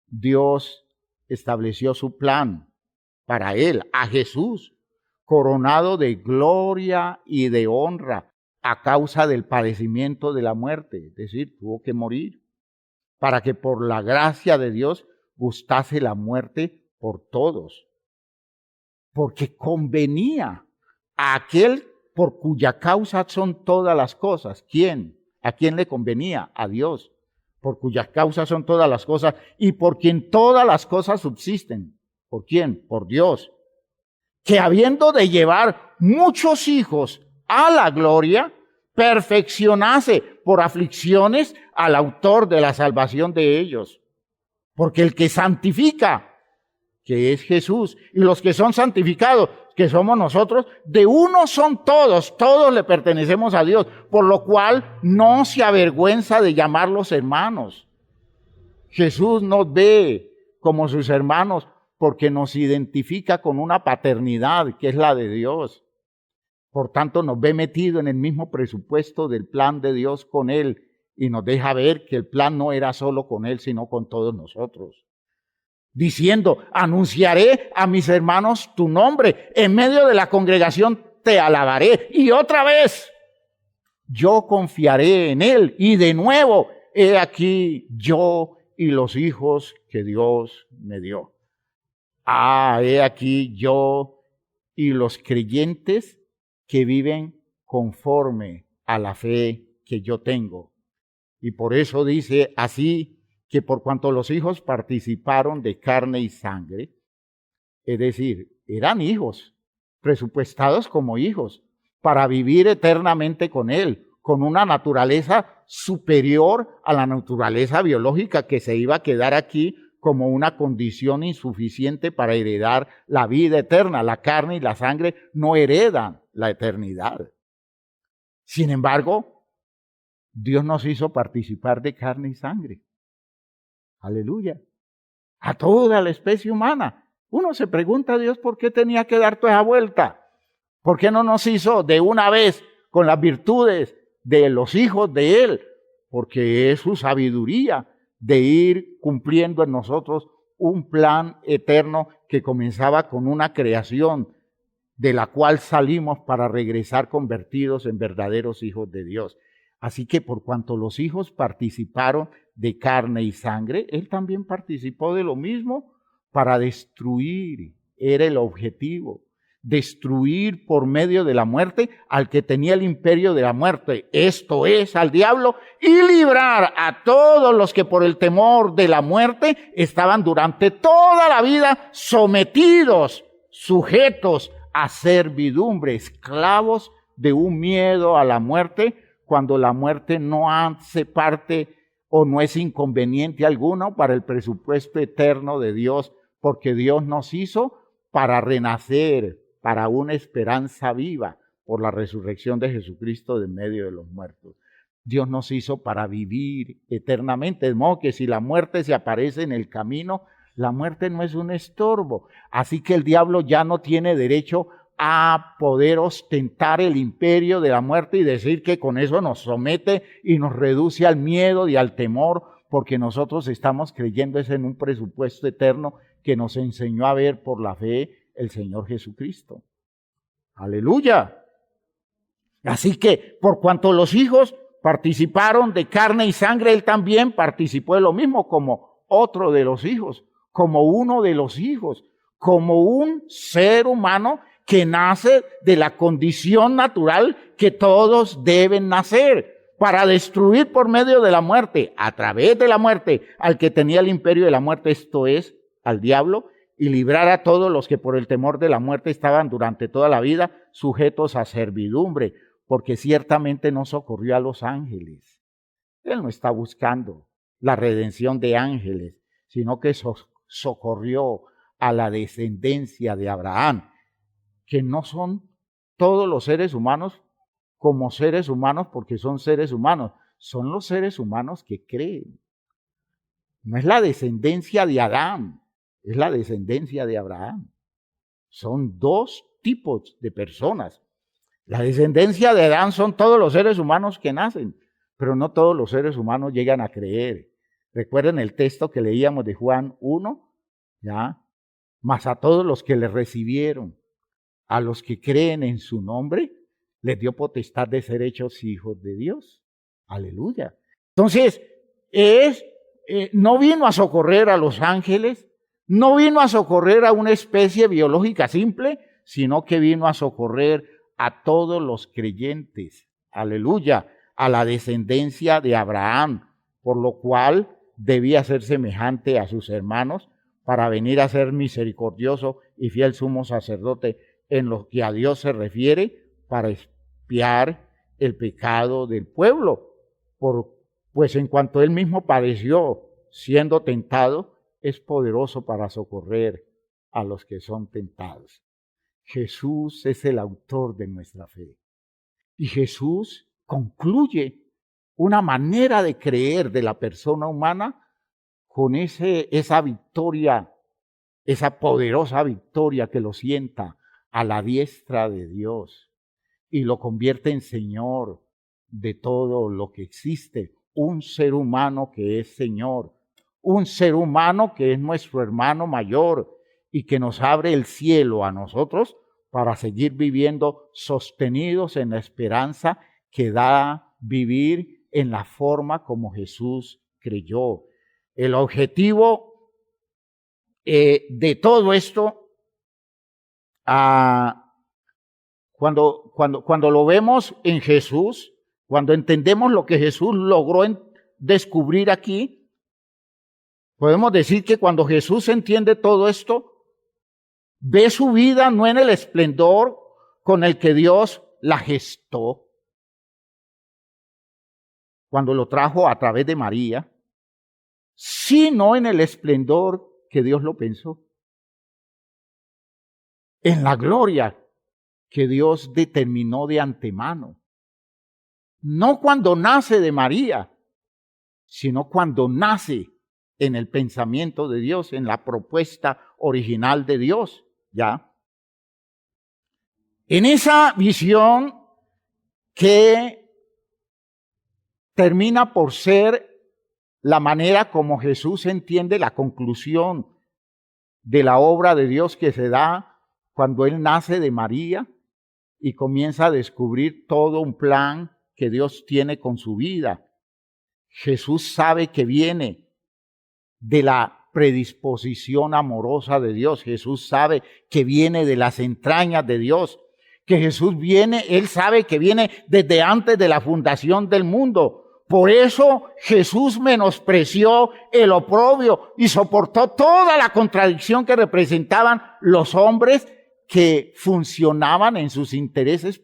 Dios estableció su plan para él, a Jesús, coronado de gloria y de honra a causa del padecimiento de la muerte, es decir, tuvo que morir, para que por la gracia de Dios gustase la muerte por todos, porque convenía a aquel por cuya causa son todas las cosas. ¿Quién? ¿A quién le convenía? A Dios, por cuya causa son todas las cosas y por quien todas las cosas subsisten. ¿Por quién? Por Dios. Que habiendo de llevar muchos hijos a la gloria, perfeccionase por aflicciones al autor de la salvación de ellos. Porque el que santifica, que es Jesús, y los que son santificados, que somos nosotros, de uno son todos, todos le pertenecemos a Dios, por lo cual no se avergüenza de llamarlos hermanos. Jesús nos ve como sus hermanos porque nos identifica con una paternidad que es la de Dios. Por tanto, nos ve metido en el mismo presupuesto del plan de Dios con Él y nos deja ver que el plan no era solo con Él, sino con todos nosotros. Diciendo, anunciaré a mis hermanos tu nombre, en medio de la congregación te alabaré. Y otra vez, yo confiaré en Él. Y de nuevo, he aquí yo y los hijos que Dios me dio. He aquí yo y los creyentes que viven conforme a la fe que yo tengo. Y por eso dice así, que por cuanto los hijos participaron de carne y sangre, es decir, eran hijos, presupuestados como hijos, para vivir eternamente con Él, con una naturaleza superior a la naturaleza biológica que se iba a quedar aquí como una condición insuficiente para heredar la vida eterna. La carne y la sangre no heredan la eternidad. Sin embargo, Dios nos hizo participar de carne y sangre. Aleluya. A toda la especie humana. Uno se pregunta a Dios por qué tenía que dar toda esa vuelta. ¿Por qué no nos hizo de una vez con las virtudes de los hijos de Él? Porque es su sabiduría de ir cumpliendo en nosotros un plan eterno que comenzaba con una creación de la cual salimos para regresar convertidos en verdaderos hijos de Dios. Así que por cuanto los hijos participaron de carne y sangre, Él también participó de lo mismo para destruir. Era el objetivo, destruir por medio de la muerte al que tenía el imperio de la muerte, esto es, al diablo, y librar a todos los que por el temor de la muerte estaban durante toda la vida sometidos, sujetos a servidumbre, esclavos de un miedo a la muerte, cuando la muerte no hace parte o no es inconveniente alguno para el presupuesto eterno de Dios, porque Dios nos hizo para renacer, para una esperanza viva por la resurrección de Jesucristo de medio de los muertos. Dios nos hizo para vivir eternamente, de modo que si la muerte se aparece en el camino, la muerte no es un estorbo. Así que el diablo ya no tiene derecho a poder ostentar el imperio de la muerte y decir que con eso nos somete y nos reduce al miedo y al temor, porque nosotros estamos creyendo en un presupuesto eterno que nos enseñó a ver por la fe el Señor Jesucristo. ¡Aleluya! Así que por cuanto los hijos participaron de carne y sangre, él también participó de lo mismo como otro de los hijos, como uno de los hijos, como un ser humano que nace de la condición natural que todos deben nacer, para destruir por medio de la muerte, a través de la muerte, al que tenía el imperio de la muerte, esto es, al diablo, y librar a todos los que por el temor de la muerte estaban durante toda la vida sujetos a servidumbre, porque ciertamente no socorrió a los ángeles. Él no está buscando la redención de ángeles, sino que socorrió a la descendencia de Abraham, que no son todos los seres humanos como seres humanos porque son seres humanos, son los seres humanos que creen. No es la descendencia de Adán, es la descendencia de Abraham. Son dos tipos de personas. La descendencia de Adán son todos los seres humanos que nacen, pero no todos los seres humanos llegan a creer. Recuerden el texto que leíamos de Juan 1, ¿ya? Mas a todos los que le recibieron, a los que creen en su nombre, les dio potestad de ser hechos hijos de Dios. Aleluya. Entonces, no vino a socorrer a los ángeles, no vino a socorrer a una especie biológica simple, sino que vino a socorrer a todos los creyentes. Aleluya. A la descendencia de Abraham, por lo cual debía ser semejante a sus hermanos para venir a ser misericordioso y fiel sumo sacerdote en lo que a Dios se refiere, para expiar el pecado del pueblo. Pues en cuanto él mismo padeció siendo tentado, es poderoso para socorrer a los que son tentados. Jesús es el autor de nuestra fe. Y Jesús concluye una manera de creer de la persona humana con esa victoria, esa poderosa victoria que lo sienta a la diestra de Dios y lo convierte en Señor de todo lo que existe. Un ser humano que es Señor, un ser humano que es nuestro hermano mayor y que nos abre el cielo a nosotros para seguir viviendo sostenidos en la esperanza que da vivir en la forma como Jesús creyó. El objetivo de todo esto, cuando lo vemos en Jesús, cuando entendemos lo que Jesús logró descubrir aquí, podemos decir que cuando Jesús entiende todo esto, ve su vida no en el esplendor con el que Dios la gestó, cuando lo trajo a través de María, sino en el esplendor que Dios lo pensó, en la gloria que Dios determinó de antemano. No cuando nace de María, sino cuando nace en el pensamiento de Dios, en la propuesta original de Dios, ¿ya? En esa visión que termina por ser la manera como Jesús entiende la conclusión de la obra de Dios que se da cuando Él nace de María y comienza a descubrir todo un plan que Dios tiene con su vida. Jesús sabe que viene de la predisposición amorosa de Dios. Jesús sabe que viene de las entrañas de Dios. Que Jesús viene, Él sabe que viene desde antes de la fundación del mundo. Por eso Jesús menospreció el oprobio y soportó toda la contradicción que representaban los hombres que funcionaban en sus intereses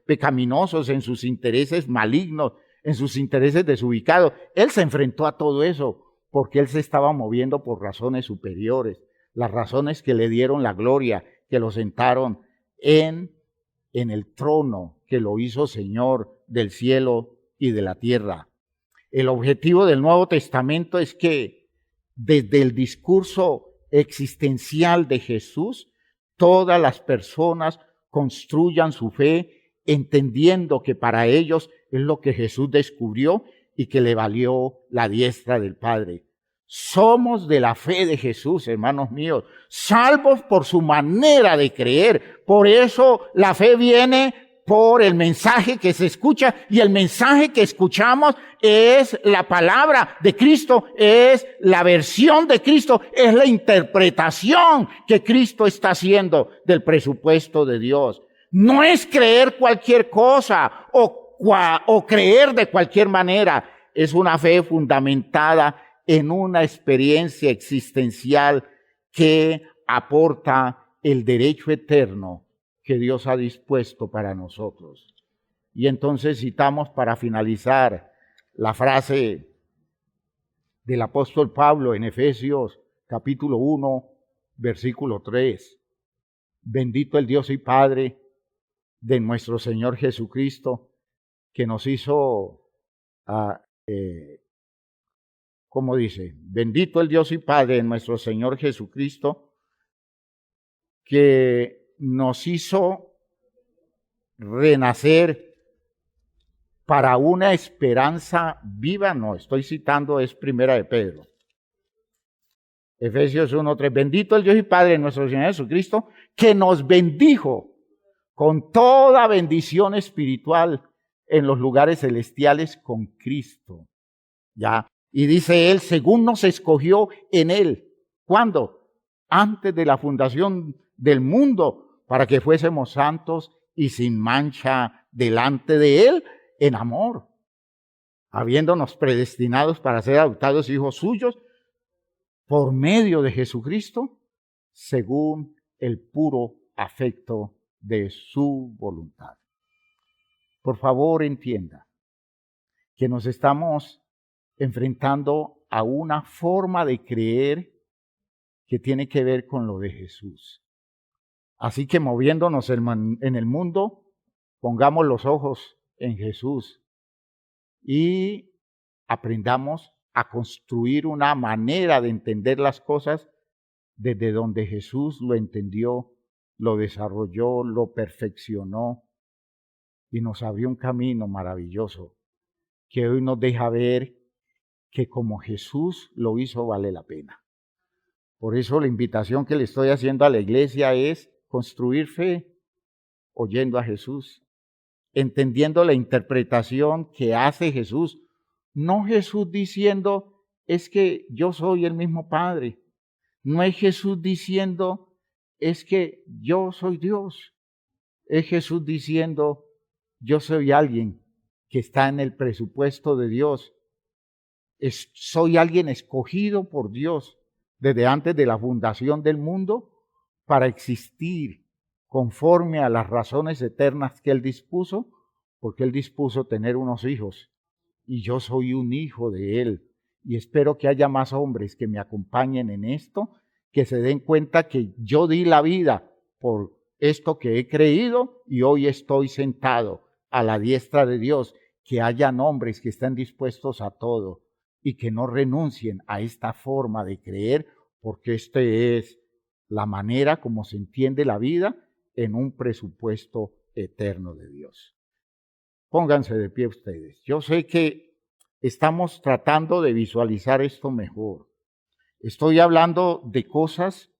pecaminosos, en sus intereses malignos, en sus intereses desubicados. Él se enfrentó a todo eso porque él se estaba moviendo por razones superiores, las razones que le dieron la gloria, que lo sentaron en el trono, que lo hizo Señor del cielo y de la tierra. El objetivo del Nuevo Testamento es que desde el discurso existencial de Jesús, todas las personas construyan su fe entendiendo que para ellos es lo que Jesús descubrió y que le valió la diestra del Padre. Somos de la fe de Jesús, hermanos míos, salvos por su manera de creer. Por eso la fe viene por el mensaje que se escucha, y el mensaje que escuchamos es la palabra de Cristo, es la versión de Cristo, es la interpretación que Cristo está haciendo del presupuesto de Dios. No es creer cualquier cosa o creer de cualquier manera, es una fe fundamentada en una experiencia existencial que aporta el derecho eterno que Dios ha dispuesto para nosotros. Y entonces citamos para finalizar la frase del apóstol Pablo en Efesios capítulo 1, versículo 3. Bendito el Dios y Padre de nuestro Señor Jesucristo, que nos hizo, ¿cómo dice? Bendito el Dios y Padre de nuestro Señor Jesucristo, que nos hizo renacer para una esperanza viva. No, estoy citando, es Primera de Pedro. Efesios 1:3. Bendito el Dios y Padre de nuestro Señor Jesucristo, que nos bendijo con toda bendición espiritual en los lugares celestiales con Cristo. Ya. Y dice él, según nos escogió en él. ¿Cuándo? Antes de la fundación del mundo, para que fuésemos santos y sin mancha delante de él en amor, habiéndonos predestinados para ser adoptados hijos suyos por medio de Jesucristo, según el puro afecto de su voluntad. Por favor, entienda que nos estamos enfrentando a una forma de creer que tiene que ver con lo de Jesús. Así que moviéndonos en el mundo, pongamos los ojos en Jesús y aprendamos a construir una manera de entender las cosas desde donde Jesús lo entendió, lo desarrolló, lo perfeccionó y nos abrió un camino maravilloso que hoy nos deja ver que como Jesús lo hizo vale la pena. Por eso la invitación que le estoy haciendo a la iglesia es construir fe oyendo a Jesús, entendiendo la interpretación que hace Jesús. No Jesús diciendo, es que yo soy el mismo Padre. No es Jesús diciendo, es que yo soy Dios. Es Jesús diciendo, yo soy alguien que está en el presupuesto de Dios. Soy alguien escogido por Dios desde antes de la fundación del mundo para existir conforme a las razones eternas que Él dispuso, porque Él dispuso tener unos hijos y yo soy un hijo de Él. Y espero que haya más hombres que me acompañen en esto, que se den cuenta que yo di la vida por esto que he creído y hoy estoy sentado a la diestra de Dios. Que hayan hombres que estén dispuestos a todo y que no renuncien a esta forma de creer, porque esta es la manera como se entiende la vida en un presupuesto eterno de Dios. Pónganse de pie ustedes. Yo sé que estamos tratando de visualizar esto mejor. Estoy hablando de cosas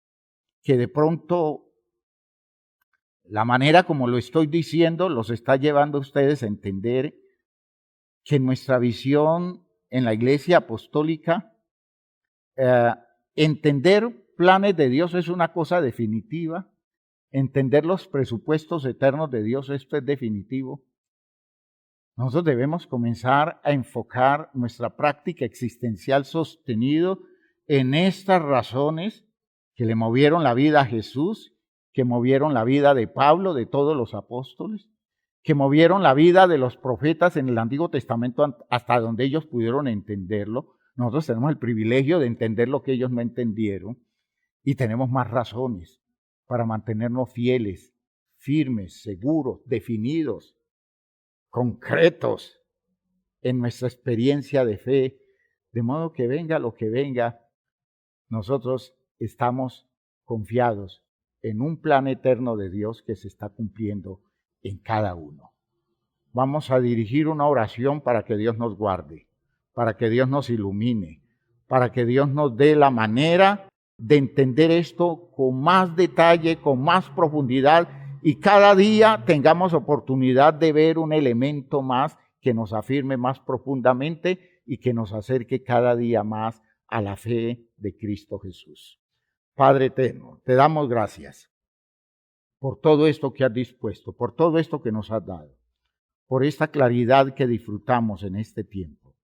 que de pronto la manera como lo estoy diciendo los está llevando a ustedes a entender que nuestra visión en la Iglesia Apostólica, entender planes de Dios es una cosa definitiva, entender los presupuestos eternos de Dios, esto es definitivo. Nosotros debemos comenzar a enfocar nuestra práctica existencial sostenido en estas razones que le movieron la vida a Jesús que movieron la vida de Pablo, de todos los apóstoles, que movieron la vida de los profetas en el Antiguo Testamento hasta donde ellos pudieron entenderlo. Nosotros tenemos el privilegio de entender lo que ellos no entendieron y tenemos más razones para mantenernos fieles, firmes, seguros, definidos, concretos en nuestra experiencia de fe, de modo que venga lo que venga, nosotros estamos confiados en un plan eterno de Dios que se está cumpliendo en cada uno. Vamos a dirigir una oración para que Dios nos guarde, para que Dios nos ilumine, para que Dios nos dé la manera de entender esto con más detalle, con más profundidad, y cada día tengamos oportunidad de ver un elemento más que nos afirme más profundamente y que nos acerque cada día más a la fe de Cristo Jesús. Padre eterno, te damos gracias por todo esto que has dispuesto, por todo esto que nos has dado, por esta claridad que disfrutamos en este tiempo,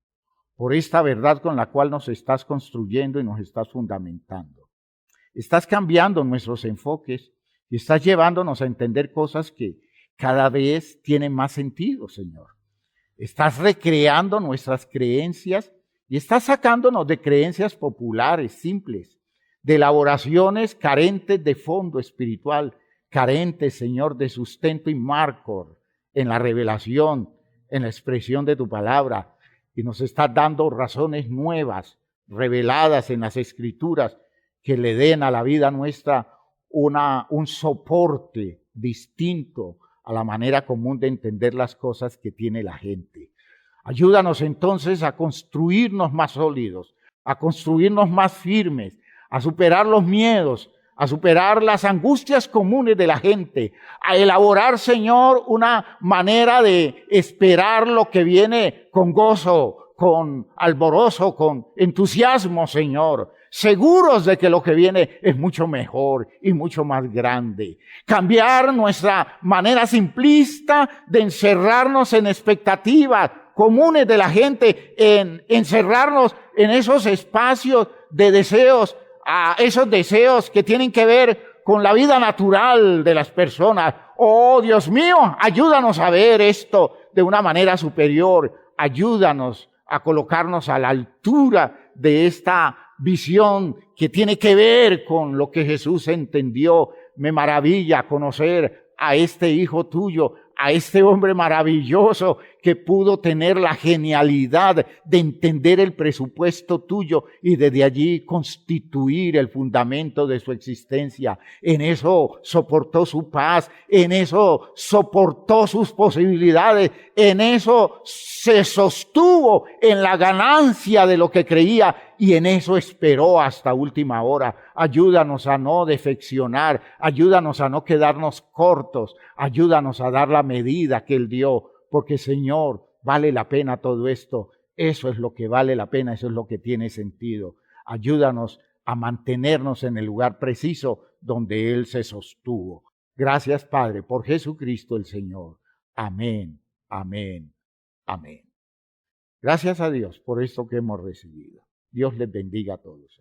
por esta verdad con la cual nos estás construyendo y nos estás fundamentando. Estás cambiando nuestros enfoques y estás llevándonos a entender cosas que cada vez tienen más sentido, Señor. Estás recreando nuestras creencias y estás sacándonos de creencias populares, simples, de elaboraciones carentes de fondo espiritual, carentes, Señor, de sustento y marco en la revelación, en la expresión de tu palabra. Y nos estás dando razones nuevas, reveladas en las Escrituras, que le den a la vida nuestra un soporte distinto a la manera común de entender las cosas que tiene la gente. Ayúdanos entonces a construirnos más sólidos, a construirnos más firmes, a superar los miedos, a superar las angustias comunes de la gente, a elaborar, Señor, una manera de esperar lo que viene con gozo, con alborozo, con entusiasmo, Señor, seguros de que lo que viene es mucho mejor y mucho más grande. Cambiar nuestra manera simplista de encerrarnos en expectativas comunes de la gente, en encerrarnos en esos espacios de deseos, a esos deseos que tienen que ver con la vida natural de las personas. Oh, Dios mío, ayúdanos a ver esto de una manera superior. Ayúdanos a colocarnos a la altura de esta visión que tiene que ver con lo que Jesús entendió. Me maravilla conocer a este hijo tuyo, a este hombre maravilloso que pudo tener la genialidad de entender el presupuesto tuyo y desde allí constituir el fundamento de su existencia. En eso soportó su paz, en eso soportó sus posibilidades, en eso se sostuvo en la ganancia de lo que creía y en eso esperó hasta última hora. Ayúdanos a no defeccionar, ayúdanos a no quedarnos cortos, ayúdanos a dar la medida que Él dio, porque Señor, vale la pena todo esto. Eso es lo que vale la pena, eso es lo que tiene sentido. Ayúdanos a mantenernos en el lugar preciso donde Él se sostuvo. Gracias, Padre, por Jesucristo el Señor. Amén, amén, amén. Gracias a Dios por esto que hemos recibido. Dios les bendiga a todos.